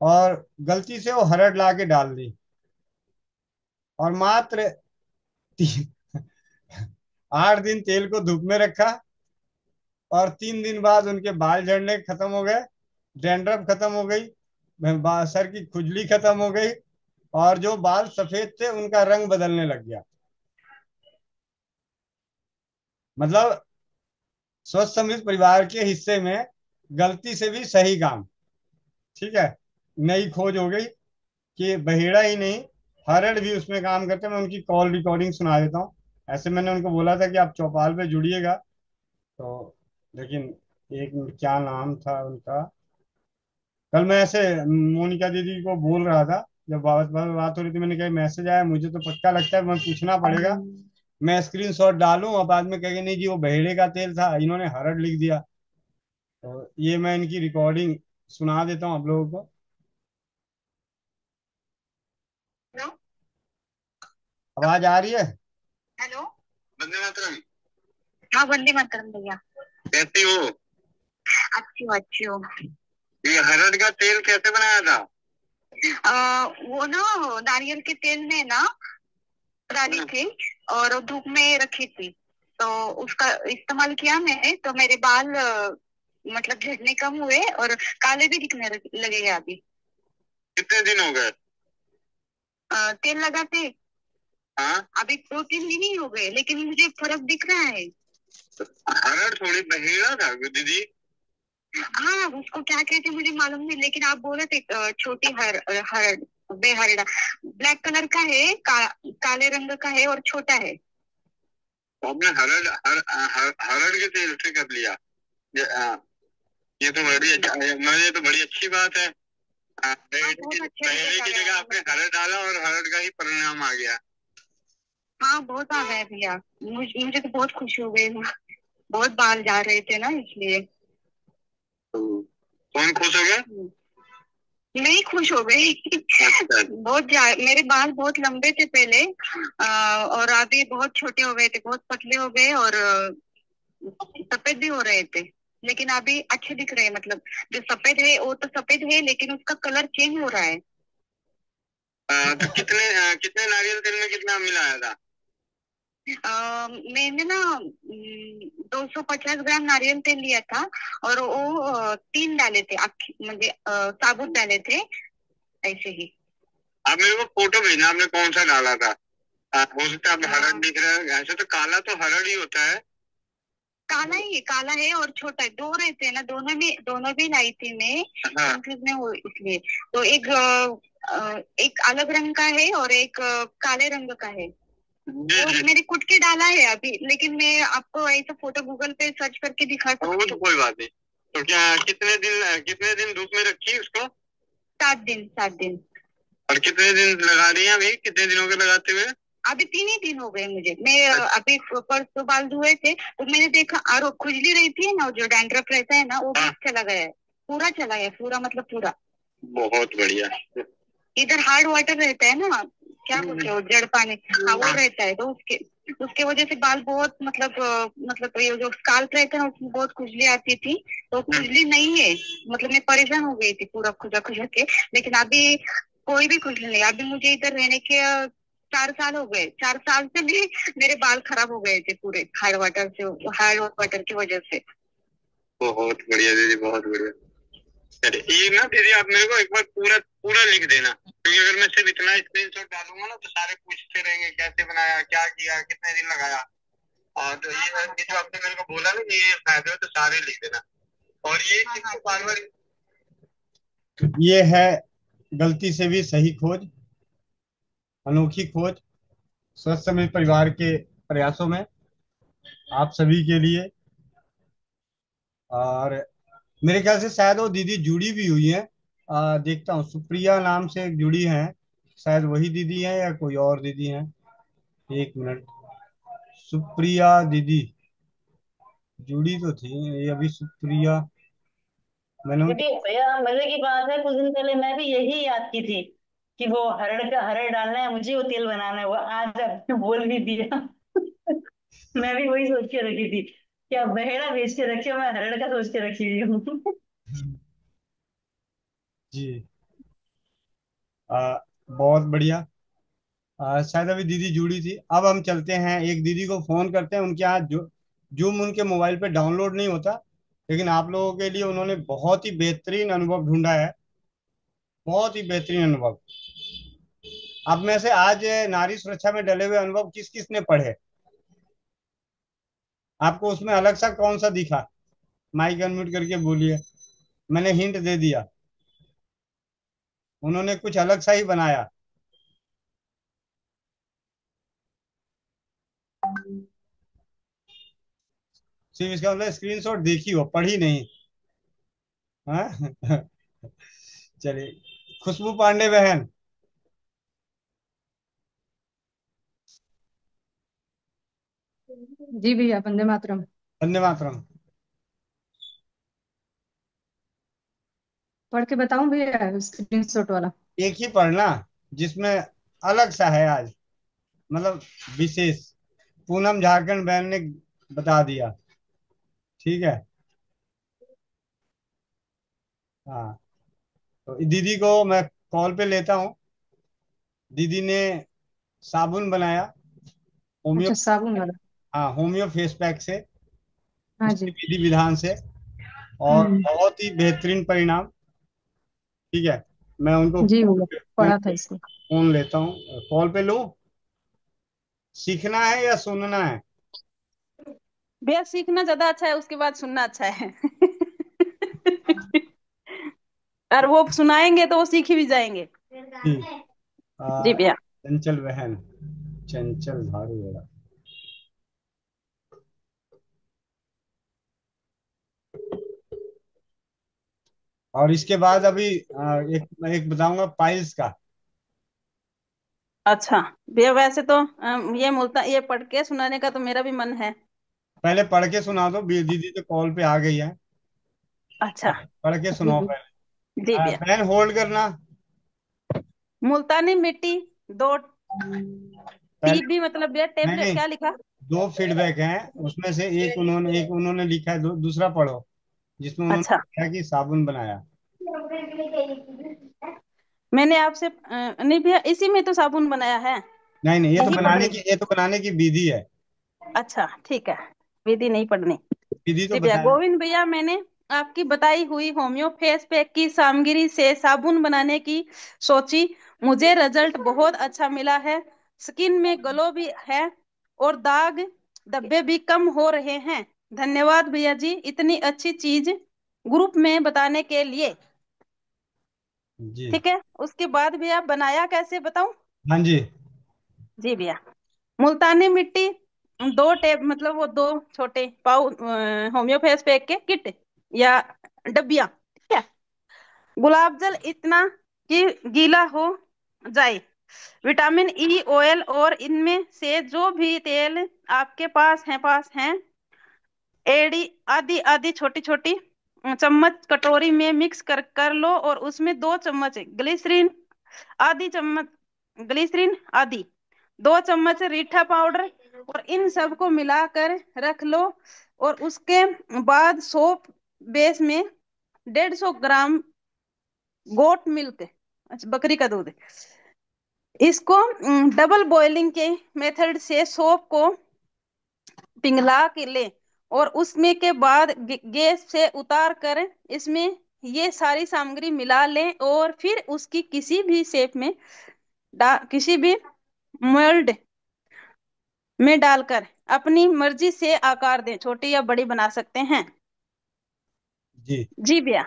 और गलती से वो हरड़ ला के डाल दी, और मात्र 8 दिन तेल को धूप में रखा, और 3 दिन बाद उनके बाल झड़ने खत्म हो गए, डैंड्रफ खत्म हो गई, सर की खुजली खत्म हो गई, और जो बाल सफेद थे उनका रंग बदलने लग गया। मतलब स्वस्थ समृद्ध परिवार के हिस्से में गलती से भी सही काम। ठीक है, नई खोज हो गई कि बहेड़ा ही नहीं, हरड़ भी उसमें काम करते हैं। मैं उनकी कॉल रिकॉर्डिंग सुना देता हूँ। ऐसे मैंने उनको बोला था कि आप चौपाल पे जुड़िएगा, तो लेकिन एक मिनट, क्या नाम था उनका? कल मैं ऐसे मोनिका दीदी को बोल रहा था, जब बात बात बात हो रही थी, मैंने कहा मैसेज आया, मुझे तो पक्का लगता है, मैं पूछना पड़ेगा। मैं स्क्रीनशॉट डालूं और बाद में कहेंगे नहीं जी वो बहेड़े का तेल था, इन्होंने हरड़ लिख दिया। तो ये मैं इनकी रिकॉर्डिंग सुना देता हूँ आप लोगों को। हेलो, आवाज आ रही है? हेलो, वंदे मातरम। हाँ वंदे मातरम भैया। कैसी हो? अच्छी हूँ, अच्छी हूँ। ये हरड़ का तेल कैसे बनाया था? वो ना नारियल के तेल में ना डाली थी और धूप में रखी थी, तो उसका इस्तेमाल किया मैंने, तो मेरे बाल मतलब झड़ने कम हुए और काले भी दिखने लगे हैं अभी। कितने दिन हो गए तेल लगाते? हाँ, अभी 2-3 दिन ही हो गए, लेकिन मुझे फर्क दिख रहा है। हरड़ थोड़ी बहेड़ा था दीदी। हाँ, उसको क्या कहते मुझे मालूम नहीं, लेकिन आप बोल रहे थे छोटी हरड़, बेहरड़ा। ब्लैक कलर का है, काले रंग का है और छोटा है। तो आपने हरड़ के तेल से कर लिया? ये तो बड़ी अच्छी बात है। बहेड़े की जगह आपने हरड़ डाला और हरड़ का ही परिणाम आ गया। हाँ, बहुत आ गया भैया। मुझे तो बहुत खुशी हो गई। बहुत बाल जा रहे थे ना, इसलिए। कौन खुश हो गया? मैं ही खुश हो गई। अच्छा। मेरे बाल बहुत लंबे थे पहले, और अभी बहुत छोटे हो गए थे, बहुत पतले हो गए, और सफेद भी हो रहे थे। लेकिन अभी अच्छे दिख रहे हैं, मतलब जो सफेद है वो तो सफेद है, लेकिन उसका कलर चेंज हो रहा है। तो कितने नारियल तेल में कितना मिलाया था? मैंने ना 250 ग्राम नारियल तेल लिया था, और वो 3 डाले थे, म्हणजे साबुत डाले थे, ऐसे ही। आप मेरे को फोटो भेजना, आपने कौन सा डाला था। हो सकता है आप हरड़ दिख रहा है, ऐसे तो काला तो हरड़ ही होता है। काला ही काला है और छोटा है, दो रहते हैं ना, दोनों भी लाई थी मैं। हाँ। कंफ्यूज में हो इसलिए। तो एक अलग रंग का है और एक काले रंग का है। जी वो जी मैंने कुट के डाला है अभी, लेकिन मैं आपको ऐसा फोटो गूगल पे सर्च करके दिखा सकती हूँ। तो कोई बात नहीं। तो क्या कितने दिन धूप में रखी है उसको। 7 दिन 7 दिन। और कितने दिन लगा रही हैं अभी, कितने दिन हो गए लगाते हुए। अभी 3 ही दिन हो गए मुझे। मैं अभी परसों बाल धोए थे तो मैंने देखा, और खुजली रहती है ना, जो डैंड्रफ रहता है ना, वो भी चला गया है। पूरा चला है, पूरा मतलब पूरा। बहुत बढ़िया। इधर हार्ड वाटर रहता है ना, क्या बोलते हो, जड़ पानी। हाँ वो रहता है, तो उसके उसके वजह से बाल बहुत मतलब ये जो स्काल्प रहता है ना, उसमें बहुत खुजली आती थी। तो खुजली नहीं है, मतलब मैं परेशान हो गई थी पूरा खुजा खुजा के। लेकिन अभी कोई भी खुजली नहीं। अभी मुझे इधर रहने के 4 साल हो गए। 4 साल से भी मेरे बाल खराब हो गए थे पूरे, हार्ड वाटर की वजह से। बहुत बढ़िया दीदी, बहुत बढ़िया। चलिए ये ना दीदी, आप मेरे को एक बार पूरा पूरा लिख देना, क्योंकि अगर मैं सिर्फ इतना स्क्रीनशॉट डालूंगा ना तो सारे पूछते रहेंगे कैसे बनाया, क्या किया, कितने दिन लगाया। और तो ये जो आपने मेरे को बोला ना कि ये फायदे हो, तो सारे लिख देना। और ये चीज को बार बार, ये है गलती से भी सही खोज, अनोखी खोज, स्वस्थ समृद्ध परिवार के प्रयासों में आप सभी के लिए। और मेरे ख्याल से शायद वो दीदी जुड़ी भी हुई है। देखता हूँ, सुप्रिया नाम से एक जुड़ी है, शायद वही दीदी है या कोई और दीदी है। एक मिनट, सुप्रिया दीदी जुड़ी तो थी ये, अभी सुप्रिया मैंने क्योंकि भैया मजे की बात है, कुछ दिन पहले मैं भी यही याद की थी कि वो हरड़ डालना है मुझे, वो तेल बनाना है। वो आज आपने बोल भी दिया। मैं भी वही सोच के रखी थी, क्या बहेड़ा बेच के रखी हो, मैं हरड़ का सोच के रखी हुई हूँ। जी। बहुत बढ़िया। शायद अभी दीदी जुड़ी थी। अब हम चलते हैं, एक दीदी को फोन करते हैं, उनके यहाँ जो जूम उनके मोबाइल पे डाउनलोड नहीं होता, लेकिन आप लोगों के लिए उन्होंने बहुत ही बेहतरीन अनुभव ढूंढा है, बहुत ही बेहतरीन अनुभव। अब में से आज नारी सुरक्षा में डले हुए अनुभव किस किस ने पढ़े, आपको उसमें अलग सा कौन सा दिखा, माइक अनम्यूट करके बोलिए। मैंने हिंट दे दिया, उन्होंने कुछ अलग सा ही बनाया। सिर्फ इसका मतलब स्क्रीनशॉट देखी हो, पढ़ी नहीं। हाँ। चलिए, खुशबू पांडे बहन। जी भैया, वंदे मातरम। वंदे मातरम। पढ़ के बताऊं भैया स्क्रीनशॉट वाला? एक ही पढ़ना जिसमें अलग सा है आज, मतलब विशेष। पूनम झारखंड बहन ने बता दिया, ठीक है। हाँ, तो दीदी को मैं कॉल पे लेता हूँ। दीदी ने साबुन बनाया, होम्यो। अच्छा, साबुन वाला। हाँ, होम्यो फेस पैक से, हाँ उसके जी। विधि विधान से, और हम्म। बहुत ही बेहतरीन परिणाम। ठीक है, मैं उनको जी भैया, फोन पढ़ा था इसको। फोन लेता हूँ, कॉल पे लूँ। सीखना है या सुनना है। भैया सीखना ज्यादा अच्छा है, उसके बाद सुनना अच्छा है। और वो सुनाएंगे तो वो सीख भी जाएंगे। ठीक। जी भैया। चंचल बहन, चंचल भारूड़ा। और इसके बाद अभी एक एक बताऊंगा पाइल्स का। अच्छा भैया, वैसे तो ये पढ़ के सुनाने का तो मेरा भी मन है। पहले पढ़ के सुना दो, दीदी तो कॉल पे आ गई है। अच्छा। पढ़ के जी सुनाओ जी। पहले। जी भैया। बहन होल्ड करना। मुल्तानी मिट्टी दो पहले, टीबी, मतलब भैया नहीं टेबलेट नहीं, क्या लिखा? दो फीडबैक हैं, उसमें से एक उन्होंने लिखा है, दूसरा पढ़ो, जिसमें उन्होंने अच्छा, लिखा कि साबुन बनाया। मैंने आपसे नहीं भैया, इसी में तो साबुन बनाया है। नहीं नहीं, यही पढ़ रही। ये तो बनाने की विधि है। अच्छा ठीक है, विधि नहीं पढ़नी। विधि तो जी भैया, बताया। गोविंद भैया, मैंने आपकी बताई हुई होम्यो फेस पैक की सामग्री से साबुन बनाने की सोची। मुझे रिजल्ट बहुत अच्छा मिला है। स्किन में ग्लो भी है और दाग धब्बे भी कम हो रहे हैं। धन्यवाद भैया जी इतनी अच्छी चीज ग्रुप में बताने के लिए। जी। ठीक है, उसके बाद भैया बनाया कैसे बताऊं? हाँ जी। जी भैया, मुल्तानी मिट्टी 2 टेप मतलब वो 2 छोटे पाउ होम्योपैथ पैक के किट या डब्बियां। ठीक है, गुलाब जल इतना कि गीला हो जाए, विटामिन ई ऑयल और इनमें से जो भी तेल आपके पास हैं एडी आदि आदि छोटी छोटी चम्मच कटोरी में मिक्स कर लो और उसमें 2 चम्मच ग्लिसरीन आदि चम्मच ग्लिसरीन आदि 2 चम्मच रीठा पाउडर और इन सबको मिलाकर रख लो। और उसके बाद सोप बेस में 150 ग्राम गोट मिल्क, अच्छा बकरी का दूध, इसको डबल बॉइलिंग के मेथड से सोप को पिघला के ले और उसमें के बाद गैस से उतार कर इसमें ये सारी सामग्री मिला लें और फिर उसकी किसी भी शेप में किसी भी मोल्ड में डालकर अपनी मर्जी से आकार दें, छोटी या बड़ी बना सकते हैं। जी। जी भैया।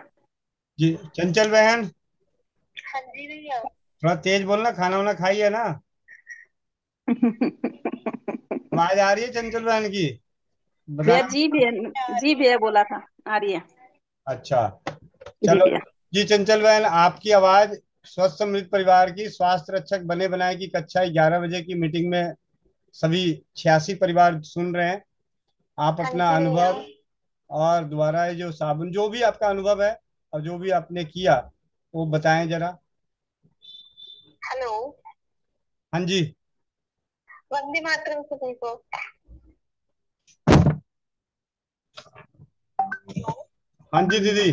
जी चंचल बहन, हाँ जी भैया। थोड़ा तेज बोलना, खाना वाना खाई है ना? आवाज आ रही है चंचल बहन की? भैया बताना। जी भैया, जी भैया बोला था, आ रही है। अच्छा। जी चलो। भैया। जी चंचल बहन, आपकी आवाज स्वस्थ समृद्ध परिवार की स्वास्थ्य रक्षक बने बनाए की कक्षा 11 बजे की मीटिंग में सभी 86 परिवार सुन रहे हैं। आप हाँ अपना जी भैया। अनुभव और दोबारा ये जो साबुन, जो भी आपका अनुभव है और जो भी आपने किया, वो बताएं जरा। हेलो। हाँ जी। वंदे मातरम सभी को। हाँ जी दीदी।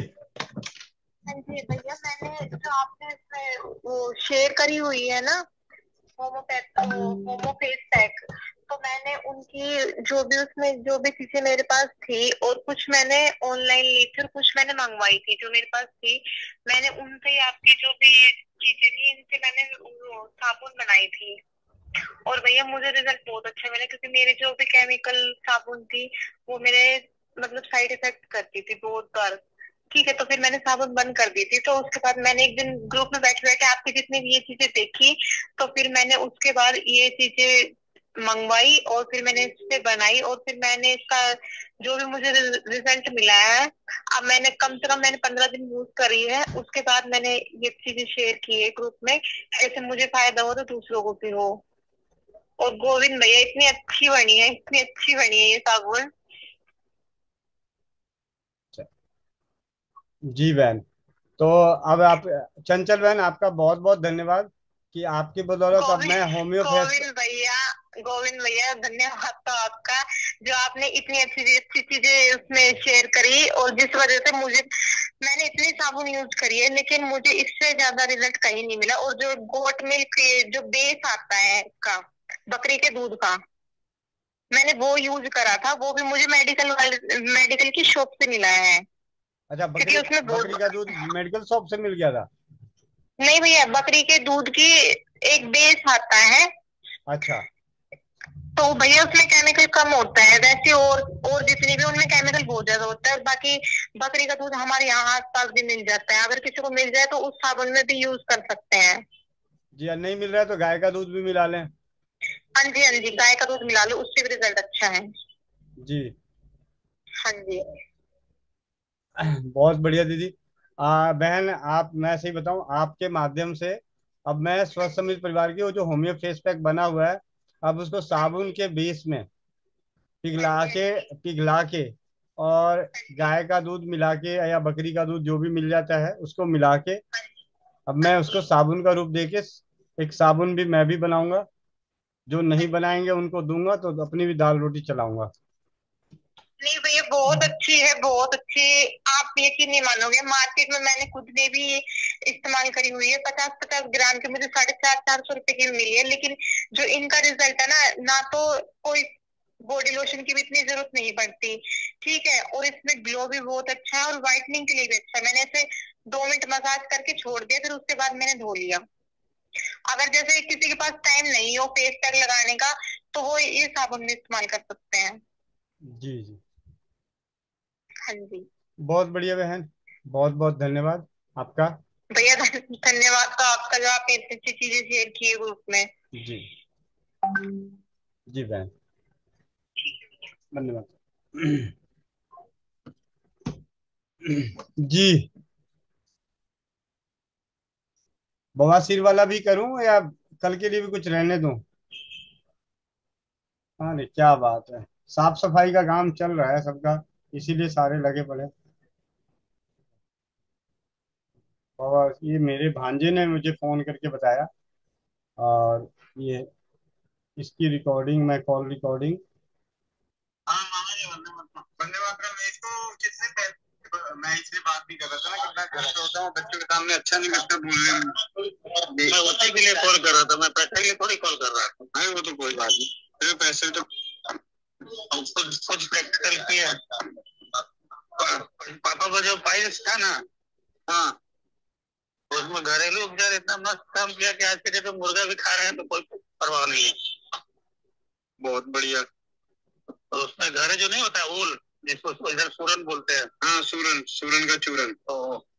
हाँ जी भैया, मैंने जो आपने इसमें वो शेयर करी हुई है ना, होमोफेस पैक, तो मैंने उनकी जो भी उसमें जो भी चीजें मेरे पास थी और कुछ मैंने ऑनलाइन ली थी और कुछ मैंने मंगवाई थी जो मेरे पास थी, मैंने उनसे ही आपकी जो भी चीजें थी इनसे मैंने वो साबुन बनाई थी। और भैया मुझे रिजल्ट बहुत अच्छा मिला क्योंकि मेरे जो भी केमिकल साबुन थी वो मेरे मतलब साइड इफेक्ट करती थी बहुत बार। ठीक है, तो फिर मैंने साबुन बंद कर दी थी। तो उसके बाद मैंने एक दिन ग्रुप में बैठे बैठे आपकी जितनी भी ये चीजें देखी, तो फिर मैंने उसके बाद ये चीजें मंगवाई और फिर मैंने इससे बनाई और फिर मैंने इसका जो भी मुझे रिजल्ट मिला है, अब मैंने कम से कम मैंने 15 दिन यूज करी है। उसके बाद मैंने ये चीजें शेयर की है ग्रुप में, ऐसे मुझे फायदा हो तो दूसरों को भी हो। और गोविंद भैया इतनी अच्छी बनी है, इतनी अच्छी बनी है ये साबुन। जी बहन, तो अब आप, चंचल बहन आपका बहुत बहुत धन्यवाद कि आपकी बदौलत अब गोविंद मैं होम्योपैथ। गोविंद भैया, गोविंद भैया धन्यवाद तो आपका, जो आपने इतनी अच्छी अच्छी चीजें उसमें शेयर करी और जिस वजह से मुझे, मैंने इतनी साबुन यूज करी है लेकिन मुझे इससे ज्यादा रिजल्ट कहीं नहीं मिला। और जो गोट मिल्क जो बेस आता है उसका, बकरी के दूध का, मैंने वो यूज करा था, वो भी मुझे मेडिकल की शॉप से मिला है। अच्छा, क्योंकि बकरी उसमें बकरी बहुत, का दूध मेडिकल शॉप से मिल गया था? नहीं भैया, बकरी के दूध की एक बेस आता है, अच्छा। तो भैया उसमें केमिकल कम होता है वैसे, और जितनी भी उनमें केमिकल बहुत ज्यादा होता है। और बाकी बकरी का दूध हमारे यहाँ आसपास भी मिल जाता है, अगर किसी को मिल जाए तो उस साबुन में भी यूज कर सकते हैं। जी, नहीं मिल रहा है तो गाय का दूध भी मिला लें। हाँ जी, हाँ जी, गाय का दूध मिला लो, उससे भी रिजल्ट अच्छा है। जी। हाँ जी। बहुत बढ़िया दीदी। बहन, आप, मैं सही बताऊं, आपके माध्यम से अब मैं स्वस्थ समृद्ध परिवार की वो जो होम्यो फेस पैक बना हुआ है, अब उसको साबुन के बेस में हाँ पिघला जी। हाँ के जी। पिघला के और हाँ जी। गाय का दूध मिला के या बकरी का दूध जो भी मिल जाता है उसको मिला के अब हाँ मैं जी। उसको साबुन का रूप देके एक साबुन भी मैं भी बनाऊंगा। जो नहीं बनाएंगे उनको दूंगा तो अपनी भी दाल रोटी चलाऊंगा। नहीं भैया, बहुत अच्छी है, बहुत अच्छी। आप यकीन नहीं मानोगे, मार्केट में मैंने खुद ने भी इस्तेमाल करी हुई है, 50-50 ग्राम की मुझे 450-400 रुपए की मिली है। लेकिन जो इनका रिजल्ट है ना, ना तो कोई बॉडी लोशन की भी इतनी जरूरत नहीं पड़ती। ठीक है, और इसमें ग्लो भी बहुत अच्छा है और व्हाइटनिंग के लिए भी अच्छा है। मैंने ऐसे 2 मिनट मसाज करके छोड़ दिया, फिर उसके बाद मैंने धो लिया। अगर जैसे किसी के पास टाइम नहीं हो फेस पैक लगाने का, तो वो ये साबुन भी इस्तेमाल कर सकते हैं। जी जी, हाँ जी। बहुत बढ़िया बहन, बहुत बहुत धन्यवाद आपका। भैया धन्यवाद तो आपका, जो आप इतनी अच्छी चीजें शेयर किए ग्रुप में। जी जी बहन, धन्यवाद। जी, बवासीर वाला भी करूं या कल के लिए भी कुछ रहने दूं? अरे क्या बात है, साफ सफाई का काम चल रहा है सबका, इसीलिए सारे लगे पड़े हैं। और ये मेरे भांजे ने मुझे फोन करके बताया, और ये इसकी रिकॉर्डिंग, मैं कॉल रिकॉर्डिंग। हाँ मामा जी, वंदे मातरम। वंदे मातरम। मैं इसको किससे मैं इसलिए बात नहीं कर रहा था ना कि मैं घर पे होता हूँ, बच्चों के सामने अच्छा नहीं लगता बोलने में। मैं उसी के लिए कॉल कर रहा था, मैं पैसे के लिए थोड़ी कॉल कर रहा था। नहीं वो तो कोई बात नहीं, फिर पैसे तो कुछ प्रैक्टिकल किया। पापा का जो पाइल्स था ना, हाँ, उसमें घरेलू उपचार इतना मस्त काम किया कि आज के डेट में मुर्गा भी खा रहे हैं तो कोई परवाह नहीं है। बहुत बढ़िया। तो उसमें घर जो नहीं होता है ओल, जिसको इधर सूरन बोलते हैं, हाँ सूरन, सूरन का चूरन। तो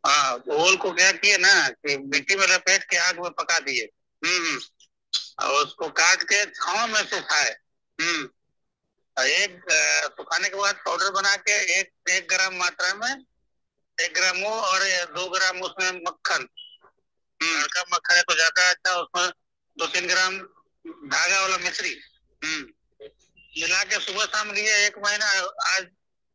हाँ, ओल को क्या किए ना कि मिट्टी में लपेट के आग में पका दिए। और उसको काट के छांव में सुखाए। और सुखाने के बाद पाउडर बना के 1 ग्राम मात्रा में, 1 ग्राम वो और 2 ग्राम उसमें मक्खन, का मक्खन है तो ज्यादा अच्छा, उसमें 2-3 ग्राम धागा वाला मिश्री मिला के सुबह शाम लिए 1 महीना। आज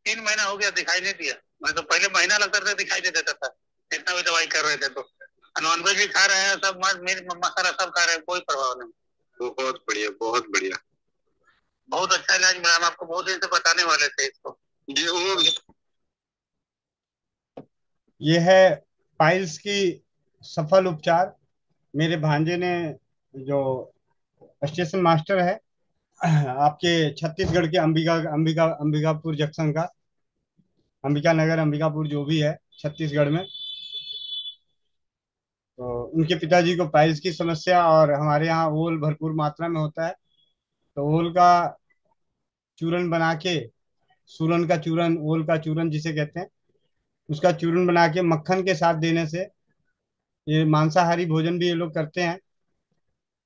3 महीना हो गया, दिखाई नहीं दिया। मैं तो पहले महीना लगता था दिखाई नहीं देता था, इतना भी दवाई कर रहे थे। तो नॉनवेज भी खा रहे हैं सब, मीट मसाला सब खा रहे हैं, कोई प्रभाव नहीं। बहुत बढ़िया, बहुत बढ़िया, बहुत अच्छा इलाज मिला। हम आपको बहुत दिन से बताने वाले थे इसको। ये है पाइल्स की सफल उपचार। मेरे भांजे ने, जो स्टेशन मास्टर है आपके छत्तीसगढ़ के अंबिकापुर जंक्शन का, अंबिका नगर, अंबिकापुर जो भी है छत्तीसगढ़ में, तो उनके पिताजी को पाइल्स की समस्या, और हमारे यहाँ ओल भरपूर मात्रा में होता है, तो ओल का चूरन बना के, सूरन का चूरन, ओल का चूरन जिसे कहते हैं, उसका चूरन बना के मक्खन के साथ देने से, ये मांसाहारी भोजन भी ये लोग करते हैं,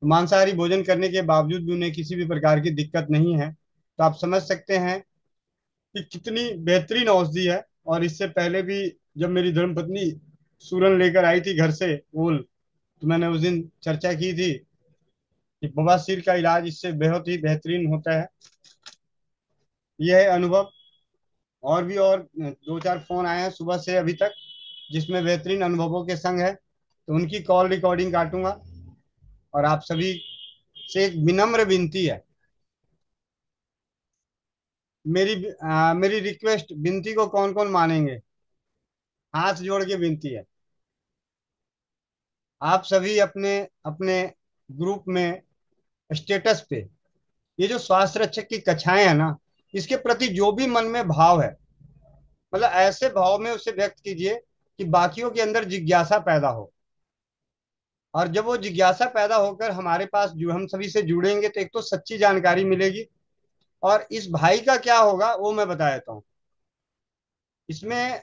तो मांसाहारी भोजन करने के बावजूद भी उन्हें किसी भी प्रकार की दिक्कत नहीं है। तो आप समझ सकते हैं कि कितनी बेहतरीन औषधि है। और इससे पहले भी जब मेरी धर्मपत्नी सूरन लेकर आई थी घर से ओल, तो मैंने उस दिन चर्चा की थी कि बवासीर का इलाज इससे बहुत ही बेहतरीन होता है। यह है अनुभव। और भी और 2-4 फोन आए हैं सुबह से अभी तक, जिसमें बेहतरीन अनुभवों के संग है, तो उनकी कॉल रिकॉर्डिंग काटूंगा। और आप सभी से एक विनम्र विनती है, मेरी रिक्वेस्ट, विनती को कौन कौन मानेंगे? हाथ जोड़ के विनती है, आप सभी अपने अपने ग्रुप में, स्टेटस पे, ये जो स्वास्थ्य रक्षक की कक्षाएं है ना, इसके प्रति जो भी मन में भाव है, मतलब ऐसे भाव में उसे व्यक्त कीजिए कि बाकियों के अंदर जिज्ञासा पैदा हो। और जब वो जिज्ञासा पैदा होकर हमारे पास जो हम सभी से जुड़ेंगे, तो एक तो सच्ची जानकारी मिलेगी। और इस भाई का क्या होगा वो मैं बता देता हूँ। इसमें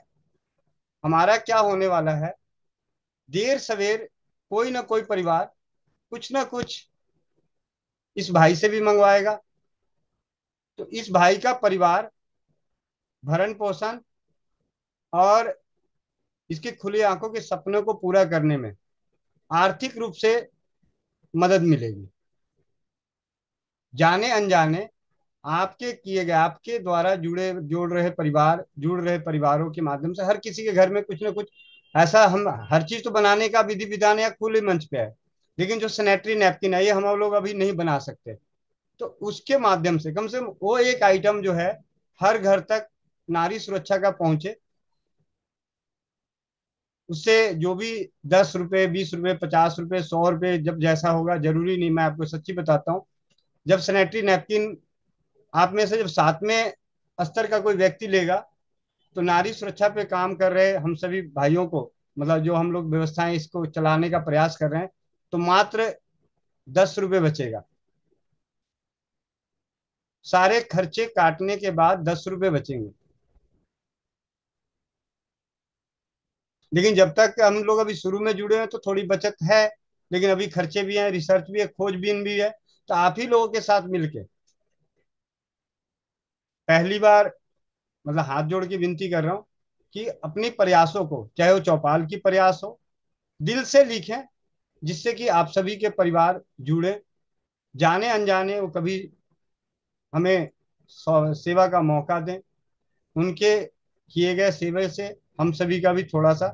हमारा क्या होने वाला है, देर सवेर कोई ना कोई परिवार कुछ ना कुछ इस भाई से भी मंगवाएगा। तो इस भाई का परिवार भरण पोषण और इसके खुली आंखों के सपनों को पूरा करने में आर्थिक रूप से मदद मिलेगी। जाने अनजाने आपके किए गए, आपके द्वारा जुड़ रहे परिवारों के माध्यम से हर किसी के घर में कुछ ना कुछ ऐसा, हम हर चीज तो बनाने का विधि विधान या खुले मंच पे है, लेकिन जो सैनिटरी नैपकिन है ये हम लोग अभी नहीं बना सकते। तो उसके माध्यम से कम से कम वो एक आइटम जो है हर घर तक नारी सुरक्षा का पहुंचे। उससे जो भी 10 रुपए, 20 रुपए, 50 रुपए, 100 रुपए, जब जैसा होगा, जरूरी नहीं, मैं आपको सच्ची बताता हूँ, जब सैनिटरी नैपकिन आप में से जब 7वें स्तर का कोई व्यक्ति लेगा, तो नारी सुरक्षा पे काम कर रहे हम सभी भाइयों को, मतलब जो हम लोग व्यवस्थाएं इसको चलाने का प्रयास कर रहे हैं, तो मात्र 10 रुपये बचेगा। सारे खर्चे काटने के बाद 10 रुपये बचेंगे। लेकिन जब तक हम लोग अभी शुरू में जुड़े हैं तो थोड़ी बचत है, लेकिन अभी खर्चे भी हैं, रिसर्च भी है, खोजबीन भी है। तो आप ही लोगों के साथ मिलके पहली बार मतलब हाथ जोड़ के विनती कर रहा हूँ कि अपनी प्रयासों को, चाहे वो चौपाल की प्रयास हो, दिल से लिखें, जिससे कि आप सभी के परिवार जुड़े। जाने अनजाने वो कभी हमें सेवा का मौका दें। उनके किए गए सेवे से हम सभी का भी थोड़ा सा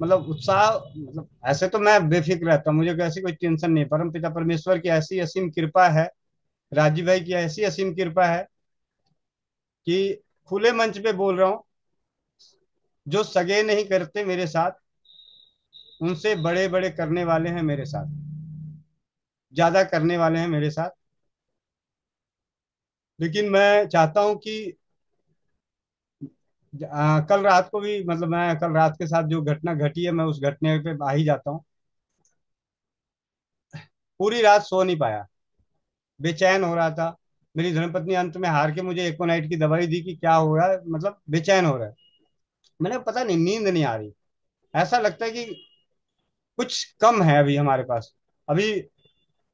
मतलब उत्साह, मतलब ऐसे तो मैं बेफिक्र रहता हूँ, मुझे ऐसी कोई टेंशन नहीं। परम पिता परमेश्वर की ऐसी असीम कृपा है, राजीव भाई की ऐसी असीम कृपा है कि खुले मंच पे बोल रहा हूँ, जो सगे नहीं करते मेरे साथ, उनसे बड़े बड़े करने वाले हैं मेरे साथ, ज्यादा करने वाले हैं मेरे साथ। लेकिन मैं चाहता हूं कि कल रात को भी, मतलब मैं कल रात के साथ जो घटना घटी है, मैं उस घटने पे आ ही जाता हूँ। पूरी रात सो नहीं पाया, बेचैन हो रहा था। मेरी धर्मपत्नी अंत में हार के मुझे एकोनाइट की दवाई दी कि क्या हो रहा है, मतलब बेचैन हो रहा है। मैंने पता नहीं, नींद नहीं आ रही। ऐसा लगता है कि कुछ कम है अभी हमारे पास। अभी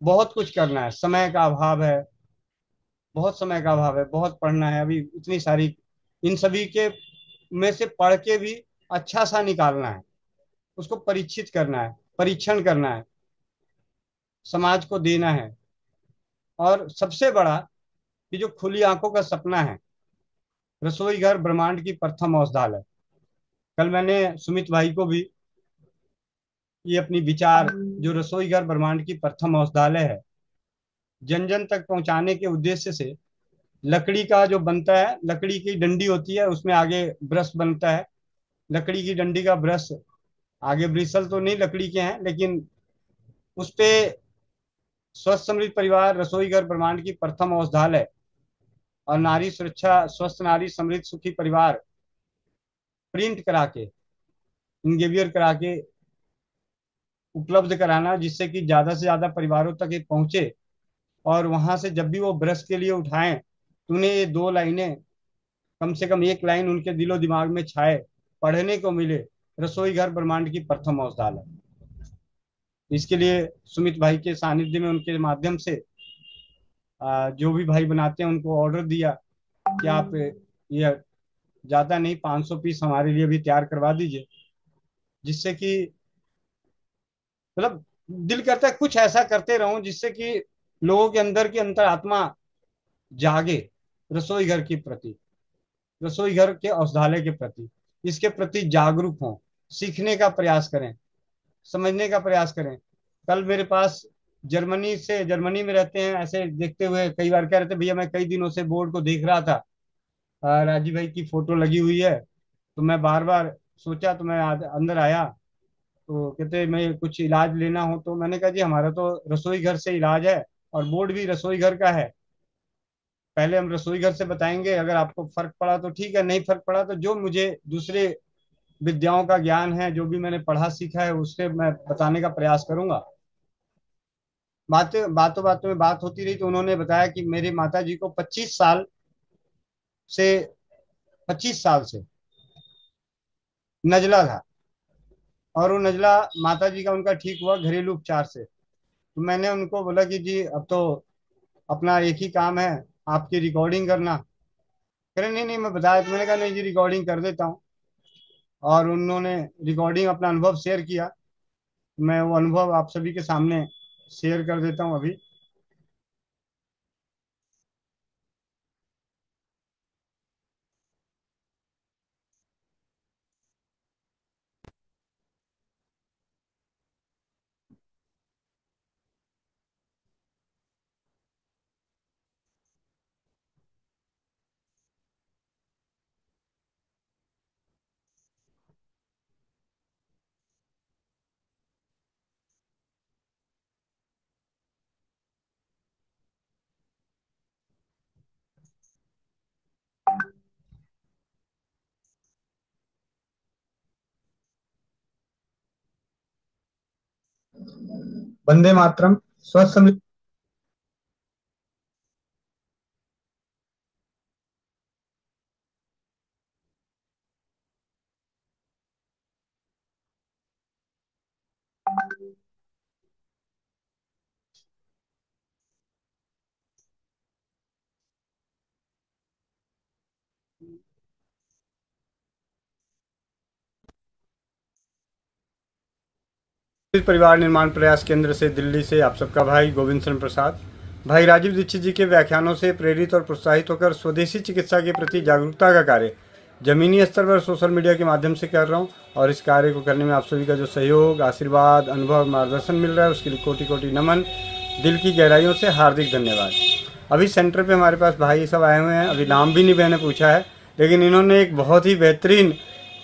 बहुत कुछ करना है, समय का अभाव है, बहुत समय का अभाव है, बहुत पढ़ना है अभी, इतनी सारी, इन सभी के में से पढ़ के भी अच्छा सा निकालना है, उसको परीक्षित करना है, परीक्षण करना है, समाज को देना है। और सबसे बड़ा कि जो खुली आंखों का सपना है, रसोई घर ब्रह्मांड की प्रथम औषधालय। कल मैंने सुमित भाई को भी ये अपनी विचार, जो रसोई घर ब्रह्मांड की प्रथम औषधालय है, जन जन तक पहुंचाने के उद्देश्य से, लकड़ी का जो बनता है, लकड़ी की डंडी होती है, उसमें आगे ब्रश बनता है। लकड़ी की डंडी का ब्रश, आगे ब्रिसल तो नहीं लकड़ी के हैं, लेकिन उस पे स्वस्थ समृद्ध परिवार रसोई घर ब्रह्मांड की प्रथम औषधालय और नारी सुरक्षा स्वस्थ नारी समृद्ध सुखी परिवार प्रिंट करा के, इंगेवियर करा के उपलब्ध कराना, जिससे कि ज्यादा से ज्यादा परिवारों तक ये पहुंचे। और वहां से जब भी वो ब्रश के लिए उठाएं तो उन्हें ये 2 लाइनें, कम से कम एक लाइन उनके दिलो दिमाग में छाए, पढ़ने को मिले, रसोई घर ब्रह्मांड की प्रथम औषधालय। इसके लिए सुमित भाई के सानिध्य में, उनके माध्यम से जो भी भाई बनाते हैं उनको ऑर्डर दिया कि आप ये ज्यादा नहीं, 500 पीस हमारे लिए भी तैयार करवा दीजिए, जिससे कि मतलब दिल करता है कुछ ऐसा करते रहूं जिससे कि लोगों के अंदर की अंतरात्मा जागे, रसोई घर के प्रति, रसोई घर के औषधालय के प्रति, इसके प्रति जागरूक हों, सीखने का प्रयास करें, समझने का प्रयास करें। कल मेरे पास जर्मनी में रहते हैं, ऐसे देखते हुए कई बार कह रहे थे, भैया मैं कई दिनों से बोर्ड को देख रहा था, राजीव भाई की फोटो लगी हुई है, तो मैं बार बार सोचा, तो मैं अंदर आया। तो कहते मैं कुछ इलाज लेना हो, तो मैंने कहा जी हमारा तो रसोई घर से इलाज है, और बोर्ड भी रसोई घर का है। पहले हम रसोई घर से बताएंगे, अगर आपको फर्क पड़ा तो ठीक है, नहीं फर्क पड़ा तो जो मुझे दूसरे विद्याओं का ज्ञान है, जो भी मैंने पढ़ा सीखा है, उससे मैं बताने का प्रयास करूंगा। बातों बातों में बात होती रही, तो उन्होंने बताया कि मेरी माता जी को से 25 साल से नजला था, और वो नजला माता जी का उनका ठीक हुआ घरेलू उपचार से। तो मैंने उनको बोला कि जी अब तो अपना एक ही काम है, आपकी रिकॉर्डिंग करना। कह रहे नहीं नहीं मैं बताया, तो मैंने कहा नहीं जी रिकॉर्डिंग कर देता हूँ। और उन्होंने रिकॉर्डिंग अपना अनुभव शेयर किया। मैं वो अनुभव आप सभी के सामने शेयर कर देता हूँ अभी। वंदे मातरम। स्वस्थ समृद्ध परिवार निर्माण प्रयास केंद्र से दिल्ली से आप सबका भाई गोविंद शरण प्रसाद। भाई राजीव दीक्षित जी के व्याख्यानों से प्रेरित और प्रोत्साहित होकर स्वदेशी चिकित्सा के प्रति जागरूकता का कार्य जमीनी स्तर पर सोशल मीडिया के माध्यम से कर रहा हूँ, और इस कार्य को करने में आप सभी का जो सहयोग, आशीर्वाद, अनुभव, मार्गदर्शन मिल रहा है उसके लिए कोटि कोटि नमन, दिल की गहराइयों से हार्दिक धन्यवाद। अभी सेंटर पे हमारे पास भाई सब आए हुए हैं, अभी नाम भी नहीं मैंने पूछा है, लेकिन इन्होंने एक बहुत ही बेहतरीन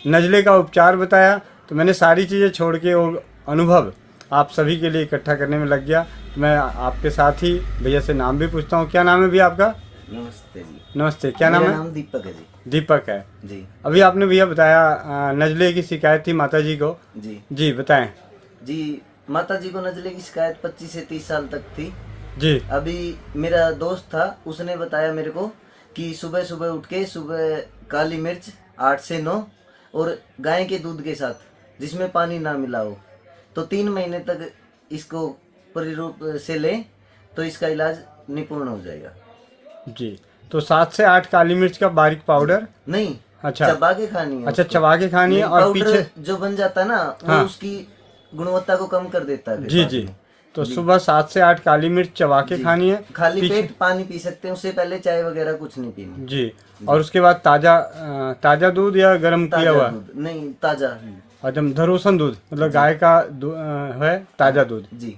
नज़ले का उपचार बताया, तो मैंने सारी चीज़ें छोड़ के वो अनुभव आप सभी के लिए इकट्ठा करने में लग गया। मैं आपके साथ ही भैया से नाम भी पूछता हूँ। क्या नाम है भैया आपका? नमस्ते जी। नमस्ते, क्या नाम मेरा है? नाम दीपक है जी। दीपक है जी। अभी आपने भैया बताया नज़ले की शिकायत थी माता जी को। जी जी बताएं। जी, माता जी को नजले की शिकायत 25 से 30 साल तक थी जी अभी। मेरा दोस्त था, उसने बताया मेरे को कि सुबह सुबह उठ के सुबह काली मिर्च 8 से 9 और गाय के दूध के साथ जिसमें पानी ना मिला हो, तो 3 महीने तक इसको परिरूप से लें तो इसका इलाज निपुण हो जाएगा। जी, तो 7 से 8 काली मिर्च का बारीक पाउडर? नहीं, अच्छा, चबा के खानी है अच्छा उसको। चबा के खानी है। नहीं, और पाउडर पीछे जो बन जाता है ना, हाँ। वो उसकी गुणवत्ता को कम कर देता है फिर जी बाद जी, में। तो जी। सुबह 7 से 8 काली मिर्च चबा के जी। खानी है। खाली पीछे पेट पानी पी सकते हैं, उससे पहले चाय वगैरह कुछ नहीं पीनी। जी, और उसके बाद ताजा दूध या गर्म किया ताजा हुआ? दूध नहीं, ताजा। एकदम धरोसन दूध, मतलब गाय का है ताजा दूध। जी।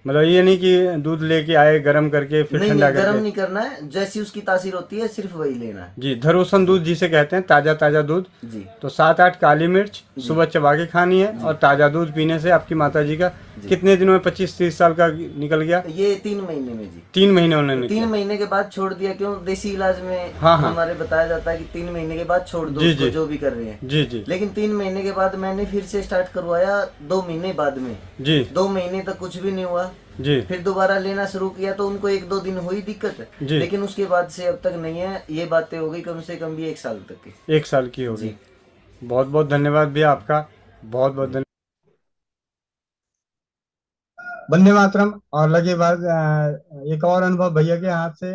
मतलब ये नहीं कि दूध लेके आए गरम करके फिर नहीं ठंडा नहीं, गर्म करके। नहीं करना है, जैसी उसकी तासीर होती है सिर्फ वही लेना है। जी, धरोसन दूध जिसे कहते हैं, ताजा ताजा दूध। जी। तो 7-8 काली मिर्च सुबह चबा के खानी है, और ताजा दूध पीने से आपकी माता जी का कितने दिनों में 25-30 साल का निकल गया? ये 3 महीने में जी। 3 महीने उन्होंने 3 किया। महीने के बाद छोड़ दिया। क्यों? देसी इलाज में हाँ, हाँ। हमारे बताया जाता है कि 3 महीने के बाद छोड़ दो जी, उसको, जी। जो भी कर रहे हैं। जी जी लेकिन 3 महीने के बाद मैंने फिर से स्टार्ट करवाया 2 महीने बाद में। जी 2 महीने तक कुछ भी नहीं हुआ। जी फिर दोबारा लेना शुरू किया तो उनको 1-2 दिन हुई दिक्कत, जी। लेकिन उसके बाद से अब तक नहीं है। ये बातें हो गई कम से कम भी 1 साल तक की। 1 साल की होगी। जी। बहुत बहुत धन्यवाद भैया आपका, बहुत बहुत धन्यवाद। वंदे मातरम। और लगे बाद एक और अनुभव भैया के हाथ से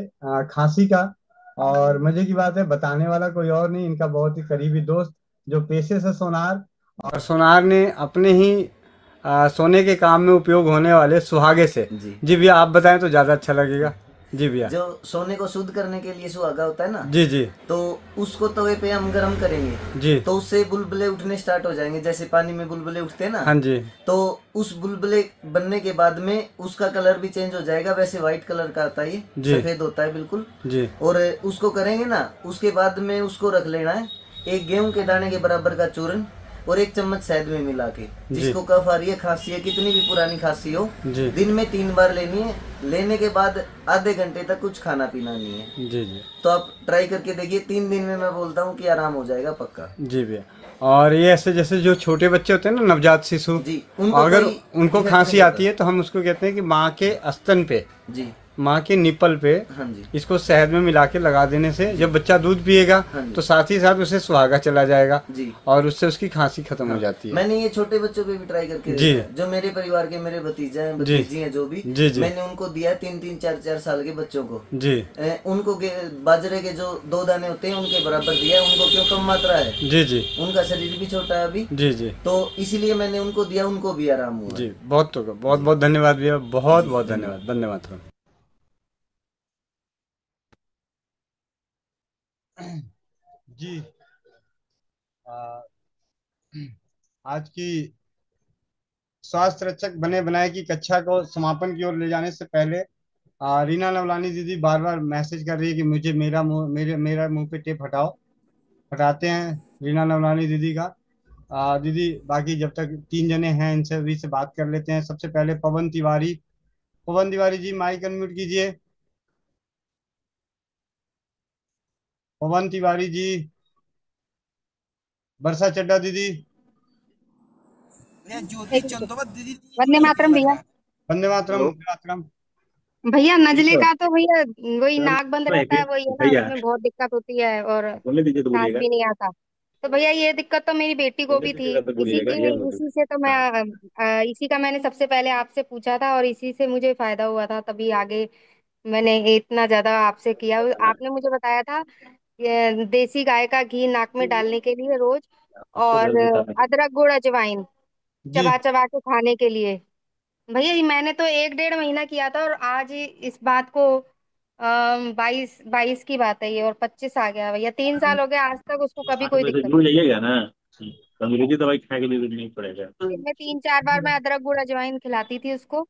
खांसी का, और मजे की बात है बताने वाला कोई और नहीं, इनका बहुत ही करीबी दोस्त जो पेशे से सोनार, और सोनार ने अपने ही सोने के काम में उपयोग होने वाले सुहागे से। जी। जी भैया आप बताएं तो ज्यादा अच्छा लगेगा। जी भैया। जो सोने को शुद्ध करने के लिए सुहागा होता है ना, जी जी तो उसको तवे पे हम गर्म करेंगे जी। तो उससे बुलबुले उठने स्टार्ट हो जाएंगे, जैसे पानी में बुलबुले उठते हैं ना। हाँ जी। तो उस बुलबुले बनने के बाद में उसका कलर भी चेंज हो जाएगा। वैसे व्हाइट कलर का आता है, ये जी। सफेद होता है बिल्कुल। जी और उसको करेंगे ना, उसके बाद में उसको रख लेना है 1 गेहूं के दाने के बराबर का चूर्ण और 1 चम्मच शहद में मिला के। जिसको कफ आ रही है, खांसी है, कितनी भी पुरानी खांसी हो, जी। दिन में 3 बार लेनी है। लेने के बाद आधे घंटे तक कुछ खाना पीना नहीं है। जी जी तो आप ट्राई करके देखिए, 3 दिन में मैं बोलता हूँ कि आराम हो जाएगा पक्का। जी भैया। और ये ऐसे जैसे जो छोटे बच्चे होते हैं ना, नवजात शिशु, जी, उनको अगर कोई उनको इफेक्ट खांसी नहीं आती है तो हम उसको कहते हैं कि माँ के स्तन पे, जी। माँ के निपल पे हाँ जी। इसको शहद में मिला के लगा देने से जब बच्चा दूध पिएगा हाँ जी। तो साथ ही साथ उसे सुहागा चला जाएगा, जी। और उससे उसकी खांसी खत्म हो जाती है। मैंने ये छोटे बच्चों पे भी ट्राई करके जी। देखा है। जो मेरे परिवार के मेरे भतीजा हैं, भतीजी हैं, जो भी, जी, जी। मैंने उनको दिया 3-3, 4-4 साल के बच्चों को। जी उनको बाजरे के जो 2 दाने होते हैं उनके बराबर दिया। उनको क्यों? कम मात्रा है, जी जी उनका शरीर भी छोटा है अभी, जी जी तो इसीलिए मैंने उनको दिया, उनको भी आराम हुआ। जी। बहुत बहुत धन्यवाद भैया, बहुत बहुत धन्यवाद। धन्यवाद। जी आ, आज की स्वास्थ्य रक्षक बने बनाए की कक्षा को समापन की ओर ले जाने से पहले रीना नवलानी दीदी बार बार मैसेज कर रही है कि मुझे मेरा मुंह पे टेप हटाओ। हटाते हैं रीना नवलानी दीदी का। दीदी बाकी जब तक 3 जने हैं इनसे भी से बात कर लेते हैं। सबसे पहले पवन तिवारी। पवन तिवारी जी माइक अनम्यूट कीजिए। पवन तिवारी जी। वर्षा चड्डा दीदी। एक मिनट। वंदे मातरम भैया। वंदे मातरम, हेलो वंदे मातरम। भैया जी नजले सर। का तो भैया वही सर नाक बंद तो एक रहता है, वही है ना, भैया उसमें बहुत दिक्कत होती है और बोलने दीजिए तो सांस बोलिएगा। भी नहीं आता। तो भैया ये दिक्कत तो मेरी बेटी को बोलने भी थी। दीजिएगा तो इसी बोलिएगा की ये बोलिए। इसी से तो मैं हाँ। इसी का मैंने सबसे पहले आपसे पूछा था और इसी से मुझे फायदा हुआ था, तभी आगे मैंने इतना ज्यादा आपसे किया। आपने मुझे बताया था ये देसी गाय का घी नाक में डालने के लिए रोज, आपको और घर बताना है। अदरक गुड़ अजवाइन जी चबा चबा के खाने के लिए। भैया ये मैंने तो 1 डेढ़ महीना किया था और आज ही इस बात को 22 22 की बात है ये, और 25 आ गया भैया, 3 साल हो गया, आज तक उसको कभी हाँ तो कोई वैसे दिक्कत जुड़ नहीं। जाइएगा ना। तो अंग्रेजी दवाई खाने के लिए भी नहीं पड़ेगा। दिन में 3 4 बार मैं अदरक गुड़ अजवाइन खिलाती थी उसको,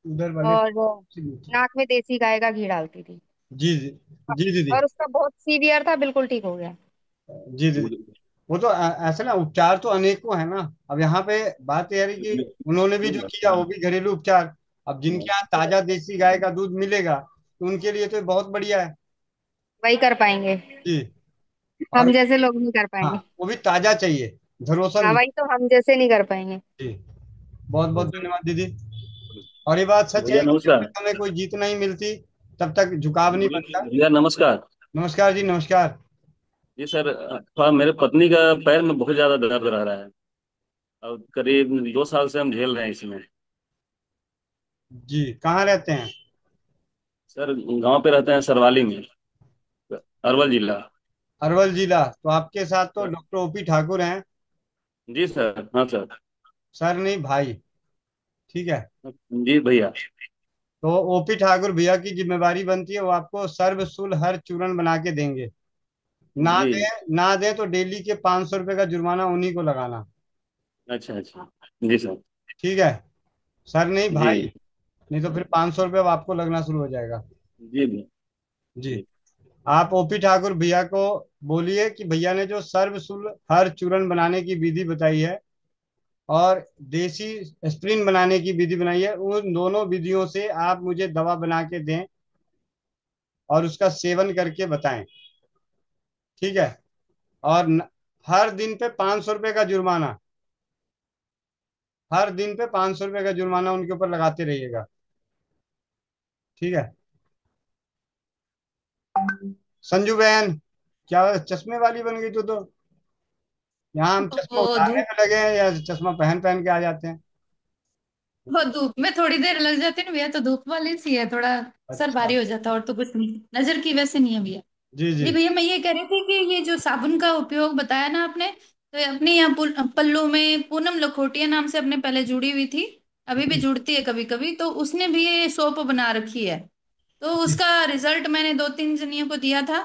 उधर वाले और नाक में देसी गाय का घी डालती थी। जी जी जी दीदी। और उसका बहुत सीवियर था, बिल्कुल ठीक हो गया। जी दीदी। वो तो ऐसे ना उपचार तो अनेकों है ना। अब यहाँ पे बात यह है कि उन्होंने भी जो किया वो भी घरेलू उपचार। अब जिनके यहाँ ताजा देसी गाय का दूध मिलेगा तो उनके लिए तो बहुत बढ़िया है। वही कर पाएंगे, जी। और हम जैसे लोग नहीं कर हाँ, पाएंगे। वो भी ताजा चाहिए, झरोसन हाँ नहीं। वही तो, हम जैसे नहीं कर पाएंगे। जी। बहुत बहुत धन्यवाद दीदी। और ये बात सच है भैया कि जब नमस्कार। तक हमें कोई जीत नहीं मिलती तब तक झुकाव नहीं बनता। भैया नमस्कार। नमस्कार जी, नमस्कार। जी सर, थोड़ा मेरे पत्नी का पैर में बहुत ज्यादा दर्द रह रहा है। अब करीब 2 साल से हम झेल रहे हैं इसमें। जी, कहाँ रहते हैं? सर गांव पे रहते हैं सरवाली में, अरवल जिला। अरवल जिला। तो आपके साथ तो डॉक्टर ओपी ठाकुर हैं। जी सर, हाँ सर। सर नहीं, भाई। ठीक है। जी भैया। तो ओपी ठाकुर भैया की जिम्मेवारी बनती है, वो आपको सर्वशुल्क हर चूर्ण बना के देंगे। ना जी। दें ना दें तो डेली के 500 रुपये का जुर्माना उन्हीं को लगाना। अच्छा अच्छा। जी सर। ठीक है। सर नहीं, भाई। जी। नहीं तो फिर 500 रुपये अब आपको लगना शुरू हो जाएगा। जी भैया। जी। जी। आप ओपी ठाकुर भैया को बोलिए कि भैया ने जो सर्वशुल्क हर चूर्ण बनाने की विधि बताई है और देसी एस्प्रिन बनाने की विधि बनाई है, उन दोनों विधियों से आप मुझे दवा बना के दें और उसका सेवन करके बताएं। ठीक है। और हर दिन पे 500 रुपये का जुर्माना, हर दिन पे 500 रुपये का जुर्माना उनके ऊपर लगाते रहिएगा। ठीक है। संजू बहन, क्या चश्मे वाली बन गई तो यहाँ हम चश्मा वो उतारने धूप में लगे हैं या चश्मा पहन पहन के आ जाते हैं? वो धूप में थोड़ी देर लग जाती है ना भैया, तो धूप वाली सी है थोड़ा। सर अच्छा। भारी हो जाता है और तो कुछ नहीं, नजर की वैसे नहीं है भैया। जी जी जी भैया, मैं ये कह रही थी कि ये जो साबुन का उपयोग बताया ना आपने, तो ये अपने यहाँ पल्लू में पूनम लखोटिया नाम से अपने पहले जुड़ी हुई थी, अभी भी जुड़ती है कभी कभी, तो उसने भी ये सोप बना रखी है। तो जी उसका रिजल्ट मैंने 2 3 जनियों को दिया था।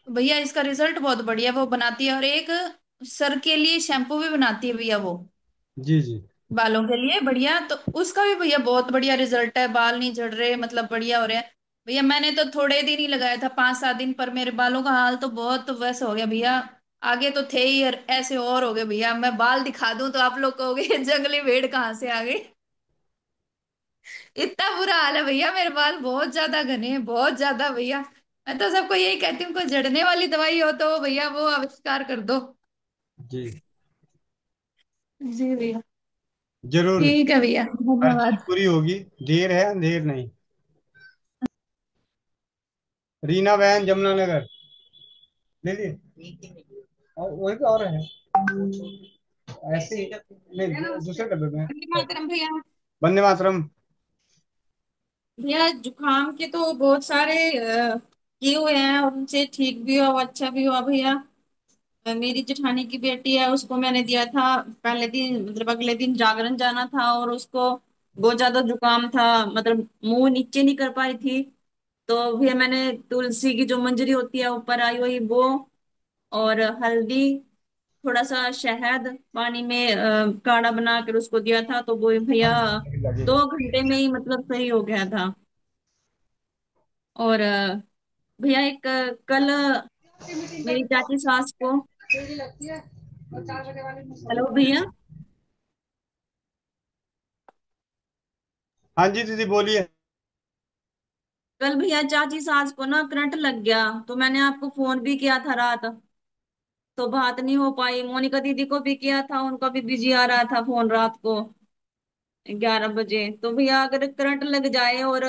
तो भैया इसका रिजल्ट बहुत बढ़िया वो बनाती है, और एक सर के लिए शैम्पू भी बनाती है भैया वो, जी जी बालों के लिए बढ़िया। तो उसका भी भैया बहुत बढ़िया रिजल्ट है, बाल नहीं झड़ रहे, मतलब बढ़िया हो रहे हैं। भैया मैंने तो थोड़े दिन ही लगाया था, 5 7 दिन, पर मेरे बालों का हाल तो बहुत वैसा हो गया भैया। आगे तो थे ही और ऐसे और हो गए भैया, मैं बाल दिखा दूं तो आप लोग कहोगे जंगली भेड़ कहाँ से आ गई। इतना बुरा हाल है भैया, मेरे बाल बहुत ज्यादा घने हैं, बहुत ज्यादा भैया। मैं तो सबको यही कहती हूँ, कोई झड़ने वाली दवाई हो तो भैया वो आविष्कार कर दो। जी। जी भैया। जरूर। ठीक है भैया, हर चीज धन्यवाद। पूरी होगी। देर है अंधेर नहीं। रीना बहन, जमुनानगर। ले लिए। और वही तो और है। ऐसे ही नहीं, दूसरे कर देते हैं। वंदे मातरम भैया। वंदे मातरम। भैया जुकाम के तो बहुत सारे किए हुए हैं, और उनसे ठीक भी हुआ, अच्छा भी हुआ भैया। मेरी जेठानी की बेटी है, उसको मैंने दिया था पहले दिन, मतलब अगले दिन जागरण जाना था, और उसको बहुत ज्यादा जुकाम था, मतलब मुंह नीचे नहीं कर पाई थी। तो भैया मैंने तुलसी की जो मंजरी होती है ऊपर आई हुई वो, और हल्दी, थोड़ा सा शहद पानी में काढ़ा बना कर उसको दिया था, तो वो भैया लगे। 2 घंटे में ही मतलब सही हो गया था। और भैया एक कल मेरी चाची सास को, हेलो भैया, हाँ जी दीदी, बोलिए। कल भैया चाची सास को ना करंट लग गया, तो मैंने आपको फोन भी किया था रात। तो बात नहीं हो पाई। मोनिका दीदी को भी किया था, उनका भी बिजी आ रहा था फोन रात को 11 बजे। तो भैया अगर करंट लग जाए और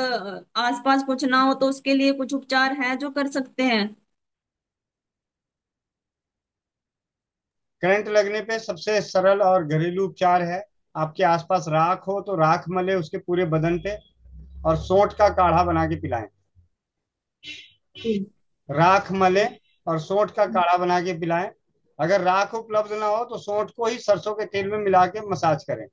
आसपास कुछ ना हो तो उसके लिए कुछ उपचार है जो कर सकते हैं? करंट लगने पे सबसे सरल और घरेलू उपचार है, आपके आसपास राख हो तो राख मले उसके पूरे बदन पे और सौंठ का काढ़ा बना के पिलाएं। राख मले और सौंठ का काढ़ा बना के पिलाएं। अगर राख उपलब्ध ना हो तो सौंठ को ही सरसों के तेल में मिला के मसाज करें।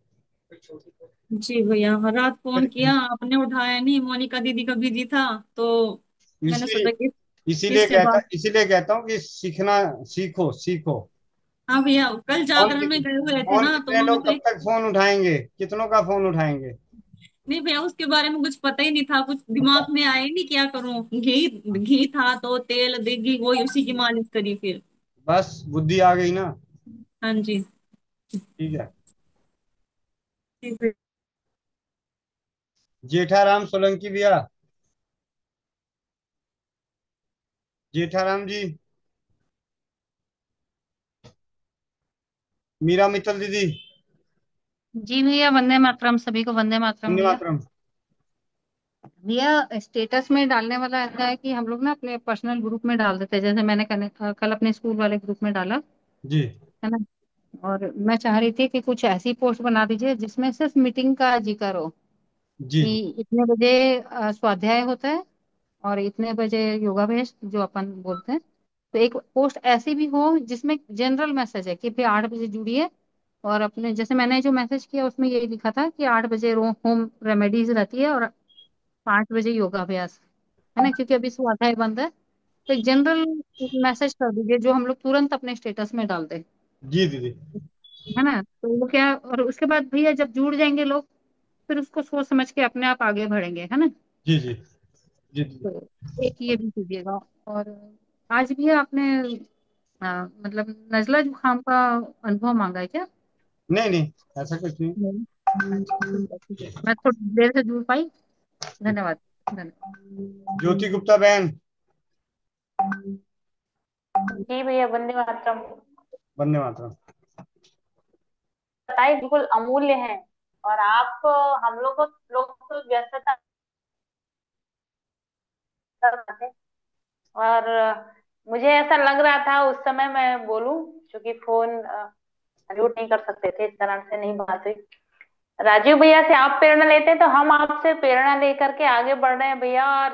जी भैया, रात फोन किया आपने उठाया नहीं, मोनिका दीदी का बिजी था, तो मैंने इसलिए सोचा कि किससे बात। इसीलिए कहता हूँ कि सीखना, सीखो सीखो। हाँ भैया, कल फोन जागरण में कितने गए हुए थे फोन ना, तो कितने वहां लोग पे। कब तक फोन उठाएंगे, कितनों का फोन उठाएंगे। नहीं भैया, उसके बारे में कुछ पता ही नहीं था, कुछ दिमाग में आया ही नहीं क्या करूं। घी घी था तो तेल देगी, वही उसी की मालिश करी फिर। बस बुद्धि आ गई ना। हाँ जी। ठीक है। जी भैया। जेठाराम सोलंकी भैया, जेठाराम जी, मीरा मित्तल दीदी, जी भैया, वंदे मातरम, सभी को वंदे मातरम वंदे भैया। मातरम। भैया, स्टेटस में डालने वाला ऐसा है कि हम लोग ना अपने पर्सनल ग्रुप में डाल देते हैं, जैसे मैंने कल अपने स्कूल वाले ग्रुप में डाला, जी है ना। और मैं चाह रही थी कि कुछ ऐसी पोस्ट बना दीजिए जिसमें सिर्फ मीटिंग का जिक्र हो, जी कि जी इतने बजे स्वाध्याय होता है और इतने बजे योगाभ्यास जो अपन बोलते हैं। तो एक पोस्ट ऐसी भी हो जिसमें जनरल मैसेज है कि भाई 8 बजे जुड़िए, और अपने जैसे मैंने जो मैसेज किया उसमें यही लिखा था कि 8 बजे होम रेमेडीज रहती है और 5 बजे योगाभ्यास, है ना, क्योंकि अभी स्वाध्याय बंद है। तो एक जनरल मैसेज कर दीजिए जो हम लोग तुरंत अपने स्टेटस में डाल दें, जी दीदी। है ना। तो वो क्या, और उसके बाद भैया जब जुड़ जाएंगे लोग, फिर उसको सोच समझ के अपने आप आगे बढ़ेंगे, है ना। जी जी जी दीदी। तो एक ये भी कीजिएगा। और आज भी आपने मतलब नजला जुकाम का अनुभव मांगा है क्या? नहीं नहीं, ऐसा कुछ नहीं। नहीं। अच्छा, ठीक है ठीक है, मैं थोड़ी देर से जुड़ पाई। धन्यवाद। ज्योति गुप्ता बहन, जी भैया, वंदे मातरम। वंदे मातरम। बताइए, बिल्कुल अमूल्य है। और आप हम लोग तो व्यस्तता कर रहे थे। और मुझे ऐसा लग रहा था उस समय मैं बोलूं, क्योंकि फोन म्यूट नहीं कर सकते थे, इस तरह से नहीं बात हुई। राजीव भैया से आप प्रेरणा लेते हैं तो हम आपसे प्रेरणा लेकर के आगे बढ़ रहे हैं भैया। और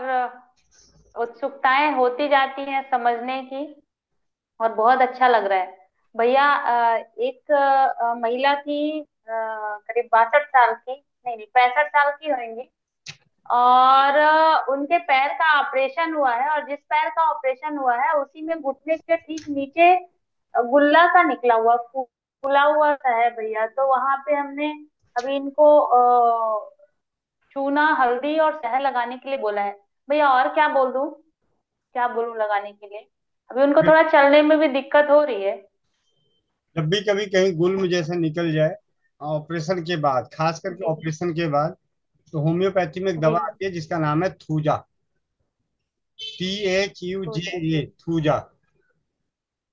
उत्सुकताएं होती जाती हैं समझने की, और बहुत अच्छा लग रहा है भैया। एक महिला थी, करीब 62 साल की, नहीं नहीं 65 साल की होंगी। और उनके पैर का ऑपरेशन हुआ है, और जिस पैर का ऑपरेशन हुआ है उसी में घुटने के ठीक नीचे गुल्ला सा निकला हुआ, फूला हुआ सा है भैया। तो वहां पे हमने अभी इनको चूना, हल्दी और शहद लगाने के लिए बोला है भैया। और क्या बोल दूं, क्या बोलूं लगाने के लिए? अभी उनको थोड़ा चलने में भी दिक्कत हो रही है। जब भी कभी कहीं गुल्म जैसे निकल जाए ऑपरेशन के बाद, खास करके जी ऑपरेशन के बाद, तो होम्योपैथी में एक जी दवा आती है जिसका नाम है थूजा। हो THUJA, जाए। थूजा।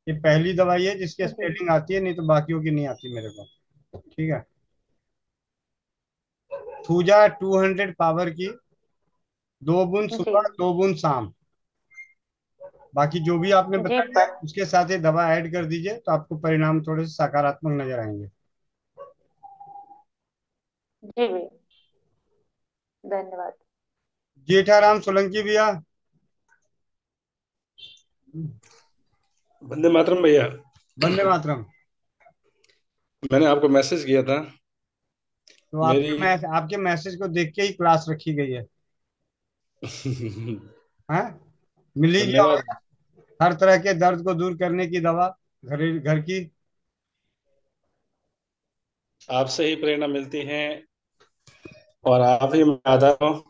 ये पहली दवाई है जिसकी जी स्पेलिंग आती है, नहीं तो बाकियों की नहीं आती मेरे को। ठीक है। थूजा 200 पावर की, 2 बूंद जी सुबह 2 बूंद शाम। बाकी जो भी आपने जी बताया उसके साथ ये दवा ऐड कर दीजिए तो आपको परिणाम थोड़े से सकारात्मक नजर आएंगे। जी भैया, धन्यवाद। जेठाराम सोलंकी भैया, वंदे मातरम भैया। वंदे मातरम। मैंने आपको मैसेज किया था। तो मेरी आपके मैसेज को देख के ही क्लास रखी गई है। हाँ, मिल ही गया धन्यवाद। होगा। हर तरह के दर्द को दूर करने की दवा, घर की। आपसे ही प्रेरणा मिलती है और आप ही मैं आधार हूँ।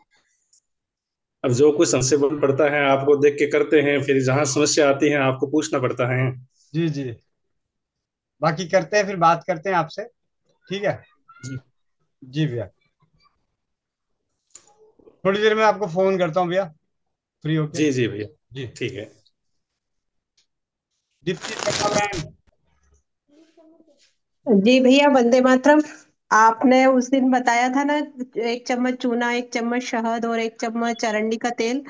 अब जो कुछ हमसे बोल पड़ता है आपको देख के करते हैं, फिर जहाँ समस्या आती है आपको पूछना पड़ता है। जी जी। बाकी करते हैं, फिर बात करते हैं आपसे। ठीक है। जी जी भैया, थोड़ी देर में आपको फोन करता हूँ भैया, फ्री होके। जी जी भैया। जी। ठीक है। दीप्ति शर्मा बहन। जी भैया, वंदे मातरम। आपने उस दिन बताया था ना, 1 चम्मच चूना, 1 चम्मच शहद और 1 चम्मच अरंडी का तेल।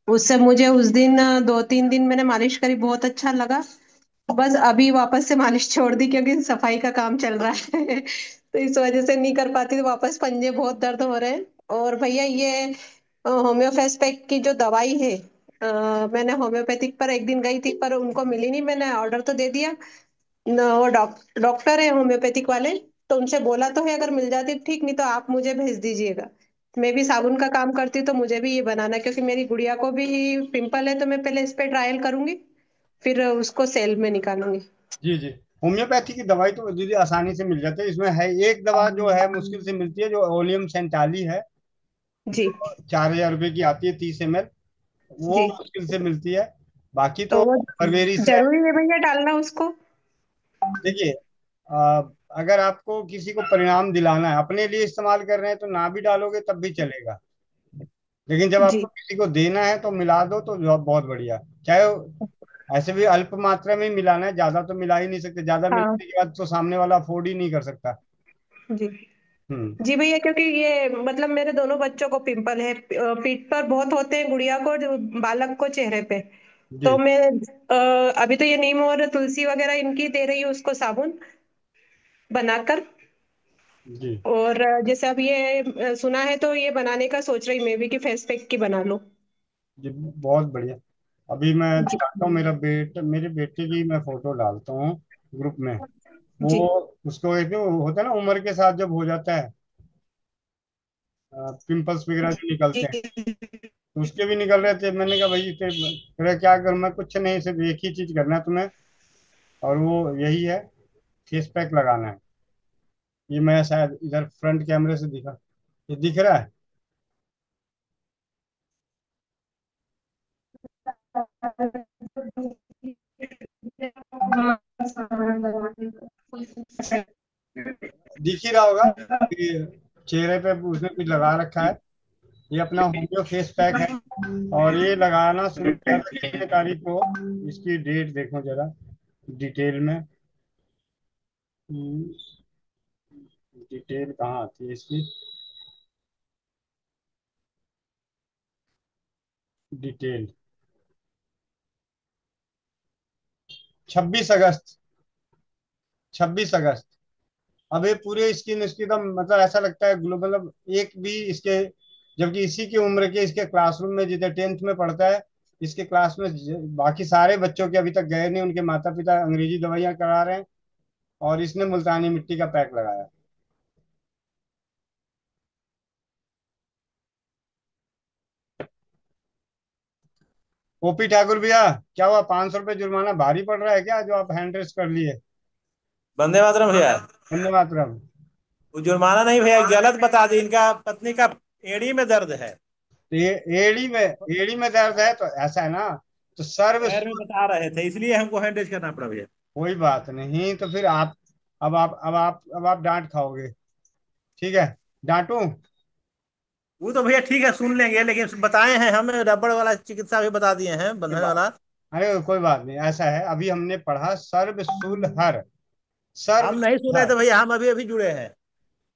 उससे मुझे उस दिन 2-3 दिन मैंने मालिश करी, बहुत अच्छा लगा। बस अभी वापस से मालिश छोड़ दी क्योंकि सफाई का काम चल रहा है तो इस वजह से नहीं कर पाती, तो वापस पंजे बहुत दर्द हो रहे हैं। और भैया ये होम्योफेस पैक की जो दवाई है, मैंने होम्योपैथिक पर एक दिन गई थी पर उनको मिली नहीं, मैंने ऑर्डर तो दे दिया। न, वो डॉक्टर है होम्योपैथिक वाले, तो उनसे बोला तो है अगर मिल जाती ठीक, नहीं तो आप मुझे भेज दीजिएगा। मैं भी साबुन का काम करती हूँ तो मुझे भी ये बनाना है, क्योंकि मेरी गुड़िया को भी पिंपल है, तो मैं पहले इस पे ट्रायल करूंगी, फिर उसको सेल में निकालूंगी। जी जी। होम्योपैथी की दवाई तो दीदी आसानी से मिल जाती है। इसमें है एक दवा जो है मुश्किल से मिलती है, जो ओलियम सेंटाली है। जी 4,000 रुपए की आती है, 30 ml। वो जी। मुश्किल से मिलती है। बाकी तो तो वो परवेरी से। जरूरी है भैया डालना उसको? देखिए, अगर आपको किसी को परिणाम दिलाना है, अपने लिए इस्तेमाल कर रहे हैं तो ना भी डालोगे तब भी चलेगा। लेकिन जब जी आपको किसी को देना है तो मिला दो तो बहुत बढ़िया। चाहे ऐसे भी अल्प मात्रा में ही मिलाना है, ज्यादा तो मिला ही नहीं सकते। ज्यादा हाँ। मिलाने के बाद तो सामने वाला अफोर्ड ही नहीं कर सकता। जी हम्म। जी भैया, क्योंकि ये मतलब मेरे दोनों बच्चों को पिंपल है, पीठ पर बहुत होते हैं, गुड़िया को, जो बालक को चेहरे पे। तो जी मैं अभी तो ये नीम और तुलसी वगैरह इनकी दे रही हूँ उसको साबुन बनाकर। जी और जैसे अब ये सुना है तो ये बनाने का सोच रही मैं भी कि फेस पैक की बना लूं। जी, बहुत बढ़िया। अभी मैं जी दिखाता हूँ, मेरे बेटे की मैं फोटो डालता हूँ ग्रुप में। वो जी उसको एक होता है ना, उम्र के साथ जब हो जाता है पिंपल्स वगैरह जो निकलते हैं, तो उसके भी निकल रहे थे। मैंने कहा भाई इसे कह रहा, क्या करूँ मैं, कुछ नहीं, सिर्फ एक ही चीज करना है तुम्हें, और वो यही है, फेस पैक लगाना है। ये मैं शायद इधर फ्रंट कैमरे से दिखा, ये दिख रहा है। दिख ही रहा होगा कि चेहरे पे उसने कुछ लगा रखा है। ये अपना होम्यो फेस पैक है, और ये लगाना शुरू किया था 6 तारीख को। इसकी डेट देखो जरा डिटेल में। हम्म, डिटेल कहाँ आती है इसकी? डिटेल 26 अगस्त, 26 अगस्त। अब ये पूरे स्किन इसकी एकदम, मतलब ऐसा लगता है ग्लोबल। मतलब एक भी इसके, जबकि इसी की उम्र के इसके क्लासरूम में, जितने 10th में पढ़ता है, इसके क्लास में बाकी सारे बच्चों के अभी तक गए नहीं, उनके माता पिता अंग्रेजी दवाइयाँ करा रहे हैं, और इसने मुल्तानी मिट्टी का पैक लगाया। ओपी ठाकुर भैया, क्या हुआ? 500 रुपये जुर्माना भारी पड़ रहा है क्या, जो आप हैंड रेस कर लिए? वंदे मातरम भैया। वंदे मातरम। वो जुर्माना नहीं भैया, गलत बता दी, इनका पत्नी का एड़ी में दर्द है। तो ये एड़ी में दर्द है तो ऐसा है ना, तो सर्व। पैर में बता रहे थे, इसलिए हमको हैंडरेज करना पड़ा भैया। कोई बात नहीं, तो फिर आप, अब आप डांट खाओगे। ठीक है, डांटू? वो तो भैया ठीक है, सुन लेंगे, लेकिन बताए हैं हमें, रबड़ वाला चिकित्सा भी बता दिए हैं, कोई बंधन बात, वाला। अरे कोई बात नहीं, ऐसा है, अभी हमने पढ़ा सर्व सुलहर, हम सर्व नहीं सुन रहे सुलहर। थे भैया, हम अभी अभी जुड़े हैं।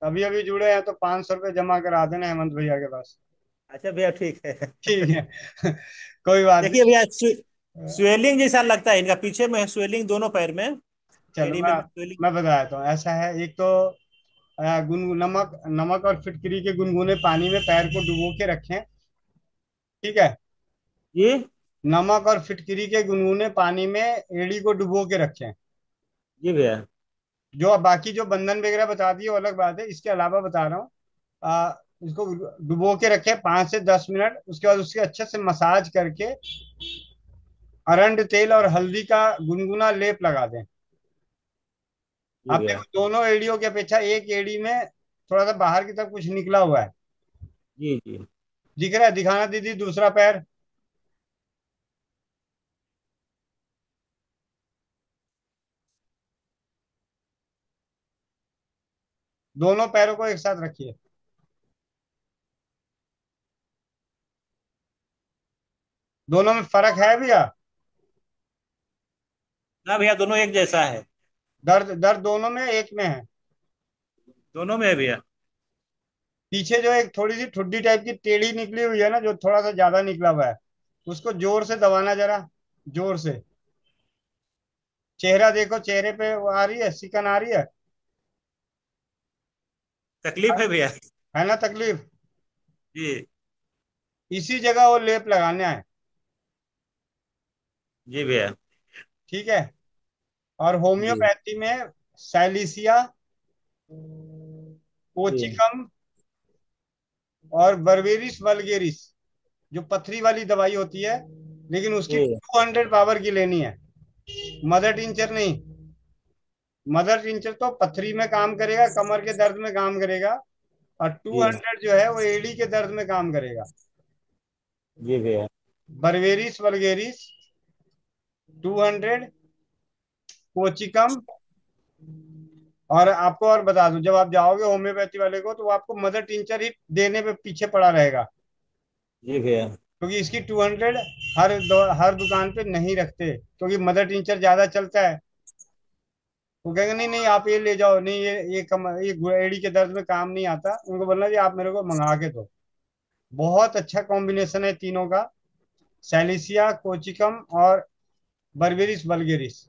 अभी अभी जुड़े हैं तो 500 रुपये जमा करा देना हेमंत भैया के पास। अच्छा भैया ठीक है। ठीक है कोई बात देखिए भैया, नहीं। स्वेलिंग जैसा लगता है इनका, पीछे में है स्वेलिंग दोनों पैर में, चलो एड़ी मैं में स्वेलिंग। मैं बताता हूँ। ऐसा है, एक तो गुन नमक नमक और फिटकरी के गुनगुने पानी में पैर को डुबो के रखें। ठीक है, जी नमक और फिटकरी के गुनगुने पानी में एड़ी को डुबो के रखें। जी भैया। जो अब बाकी जो बंधन वगैरह बता दिए वो अलग बात है, इसके अलावा बता रहा हूँ। इसको डुबो के रखें 5 से 10 मिनट। उसके बाद उसके अच्छे से मसाज करके अरंड तेल और हल्दी का गुनगुना लेप लगा दें। जी अब भैया। देखो, दोनों एड़ियों की अपेक्षा एक एड़ी में थोड़ा सा बाहर की तरफ कुछ निकला हुआ है। जी जी। दिख रहा है? दिखाना दीदी दूसरा पैर। दोनों पैरों को एक साथ रखिए। दोनों में फर्क है भैया? ना भैया, दोनों एक जैसा है। दर्द दर्द दोनों में एक में है? दोनों में है भैया। पीछे जो एक थोड़ी सी ठुड्डी टाइप की टेढ़ी निकली हुई है ना, जो थोड़ा सा ज्यादा निकला हुआ है, उसको जोर से दबाना जरा, जोर से। चेहरा देखो, चेहरे पे वो आ रही है, सिकन आ रही है? तकलीफ है भैया। है ना तकलीफ? जी। इसी जगह वो लेप लगाना है। जी भैया। ठीक है। और जी। होम्योपैथी में सैलिसिया, जी। ओचिकम और बर्बेरिस वल्गेरिस, जो पथरी वाली दवाई होती है, लेकिन उसकी जी। 200 पावर की लेनी है। मदर टिंचर नहीं। मदर टिंचर तो पथरी में काम करेगा, कमर के दर्द में काम करेगा, और जी। 200 जो है वो एड़ी के दर्द में काम करेगा। जी भैया। Berberis vulgaris 200, कोचिकम। और आपको और बता दूं, जब आप जाओगे होम्योपैथी वाले को, तो वो आपको मदर टिंचर ही देने पे पीछे पड़ा रहेगा, जी भैया। क्योंकि इसकी 200 हर दुकान पे नहीं रखते, क्योंकि मदर टिंचर ज्यादा चलता है। वो कहेंगे नहीं नहीं आप ये ले जाओ, नहीं ये एड़ी के दर्द में काम नहीं आता। उनको बोलना जी आप मेरे को मंगा के दो। बहुत अच्छा कॉम्बिनेशन है तीनों का, सैलिसिया, कोचिकम और बर्बेरिस वल्गेरिस।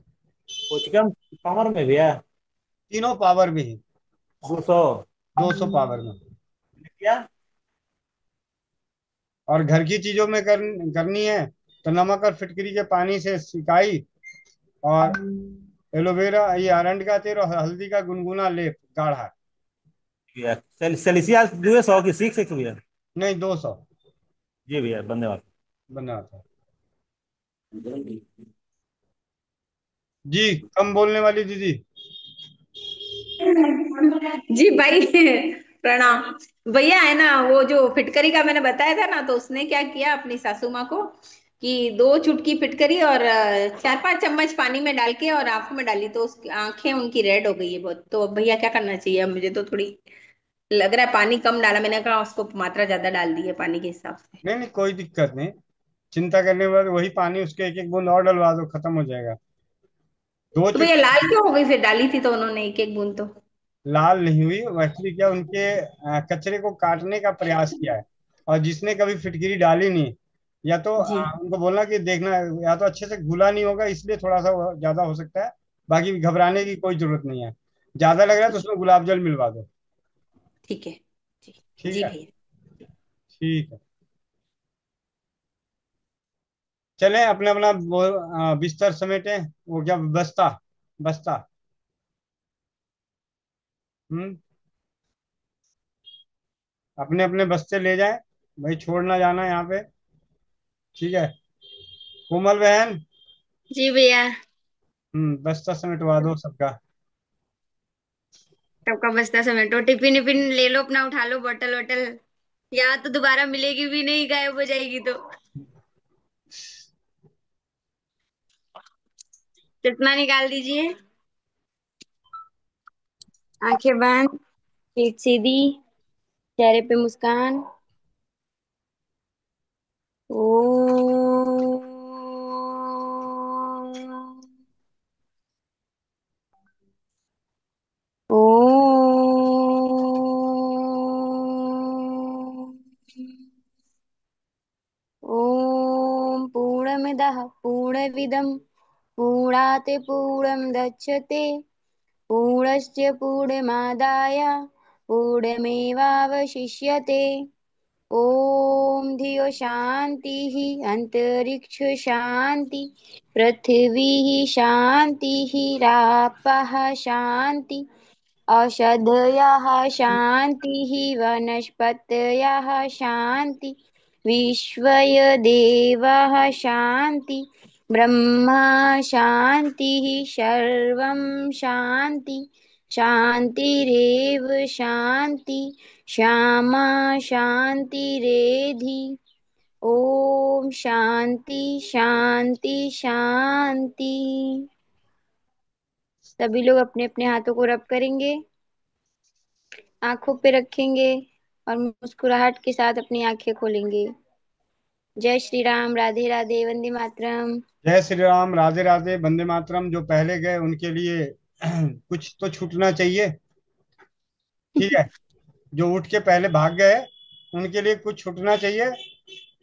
कोचिकम पावर में भैया। तीनों पावर में ही, 200। 200 पावर में। क्या? और घर की चीजों में करनी है तो नमक और फिटकरी के पानी से सिकाई, और एलोवेरा, ये अरंड का तेल और हल्दी का गुनगुना लेप गाढ़ा। भैया सेलिसिया जो है 100 की सीख सीख भैया। नहीं, 200 जी भैया, धन्यवाद। बना था। जी, कम बोलने वाली दीदी। जी भाई प्रणाम। भैया है ना, वो जो फिटकरी का मैंने बताया था ना, तो उसने क्या किया अपनी सासू माँ को कि 2 चुटकी फिटकरी और 4-5 चम्मच पानी में डाल के और आंखों में डाली, तो उसकी आंखें उनकी रेड हो गई है बहुत। तो अब भैया क्या करना चाहिए? अब मुझे तो थोड़ी लग रहा है पानी कम डाला, मैंने कहा उसको मात्रा ज्यादा डाल दी है पानी के हिसाब से। नहीं नहीं, कोई दिक्कत नहीं। चिंता करने वाले, वही पानी उसके एक एक बूंद और डलवा दो, खत्म हो जाएगा। दो तो भैया चुटकी। लाल क्यों हो गई फिर? डाली थी तो उन्होंने एक एक बूंद तो। लाल नहीं हुई, वो एक्चुअली क्या, उनके कचरे को काटने का प्रयास किया है। और जिसने कभी फिटकिरी डाली नहीं, या तो जी। उनको बोलना कि देखना, या तो अच्छे से घुला नहीं होगा, इसलिए थोड़ा सा ज्यादा हो सकता है। बाकी घबराने की कोई जरूरत नहीं है। ज्यादा लग रहा है तो उसमें गुलाब जल मिलवा दो। ठीक है। जी। ठीक जी है। भैया। ठीक है। चलें अपना अपना बिस्तर समेटें, वो क्या, बस्ता, बस्ता। हम्म। अपने अपने बस्ते ले जाएं, भाई छोड़ना जाना यहाँ पे। ठीक है। कोमल बहन। जी भैया। बस्ता समेटवा दो सबका। सबका बस्ता समेटो, टिफिन विफिन ले लो अपना, उठा लो बोतल वोटल। यहाँ तो दोबारा मिलेगी भी नहीं, गायब हो जाएगी तो। चश्मा निकाल दीजिए। आंखें बंद, पीठ सीधी, चेहरे पे मुस्कान। ओ ओ ॐ पूर्णमदः पूर्णमिदं पूर्णात् पूर्णमुदच्यते पूर्णस्य पूर्णमादाय पूर्णमेवावशिष्यते। ॐ धियो शान्तिः अन्तरिक्ष शान्ति पृथिवी शान्तिः रापः शान्ति औषधयः शान्तिः वनस्पतयः शान्ति विश्वय देवः शान्ति ब्रह्मा शान्तिः सर्वं शान्ति शान्तिरेव शान्ति श्यामा शान्तिरेधि। ओम शांति शांति शांति। सभी लोग अपने अपने हाथों को रब करेंगे, आंखों पे रखेंगे और मुस्कुराहट के साथ अपनी आंखें खोलेंगे। जय श्री राम, राधे राधे, वंदे मातरम। जय श्री राम, राधे राधे, वंदे मातरम। जो पहले गए उनके लिए कुछ तो छूटना चाहिए। ठीक है, जो उठ के पहले भाग गए उनके लिए कुछ छूटना चाहिए।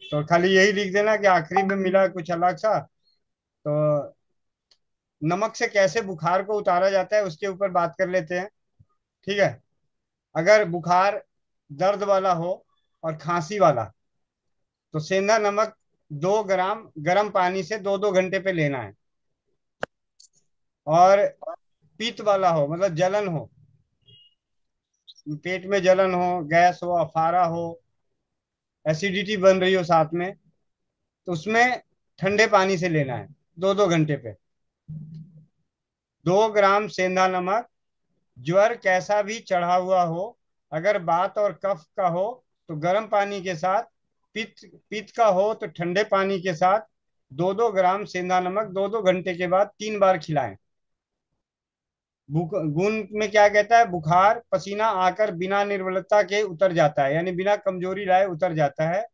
तो खाली यही लिख देना कि आखिरी में मिला कुछ अलग सा। तो नमक से कैसे बुखार को उतारा जाता है उसके ऊपर बात कर लेते हैं। ठीक है, अगर बुखार दर्द वाला हो और खांसी वाला, तो सेंधा नमक 2 ग्राम गर्म पानी से 2-2 घंटे पे लेना है। और पित्त वाला हो, मतलब जलन हो, पेट में जलन हो, गैस हो, अफारा हो, एसिडिटी बन रही हो साथ में, तो उसमें ठंडे पानी से लेना है 2-2 घंटे पे। 2 ग्राम सेंधा नमक। ज्वर कैसा भी चढ़ा हुआ हो, अगर बात और कफ का हो तो गर्म पानी के साथ, पित्त पित्त का हो तो ठंडे पानी के साथ 2-2 ग्राम सेंधा नमक 2-2 घंटे के बाद 3 बार खिलाएं। गुण में क्या कहता है? बुखार पसीना आकर बिना निर्बलता के उतर जाता है, यानी बिना कमजोरी लाए उतर जाता है।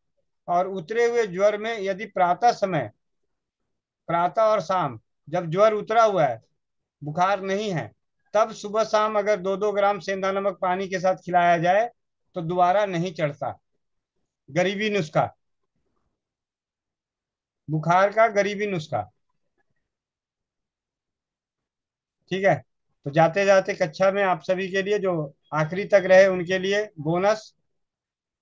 और उतरे हुए ज्वर में यदि प्रातः समय, प्रातः और शाम, जब ज्वर उतरा हुआ है, बुखार नहीं है, तब सुबह शाम अगर 2-2 ग्राम सेंधा नमक पानी के साथ खिलाया जाए तो दोबारा नहीं चढ़ता। गरीबी नुस्खा, बुखार का गरीबी नुस्खा। ठीक है, तो जाते जाते कक्षा में आप सभी के लिए, जो आखिरी तक रहे उनके लिए बोनस।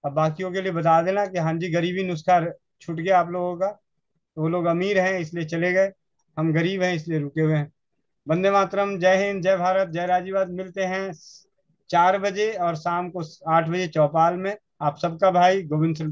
अब बाकियों के लिए बता देना कि हाँ जी, गरीबी नुस्खा छूट गया आप लोगों का। तो वो लोग अमीर हैं इसलिए चले गए, हम गरीब हैं इसलिए रुके हुए हैं। वंदे मातरम, जय हिंद, जय भारत, जय राजीवाद। मिलते हैं 4 बजे और शाम को 8 बजे चौपाल में। आप सबका भाई गोविंद सिंह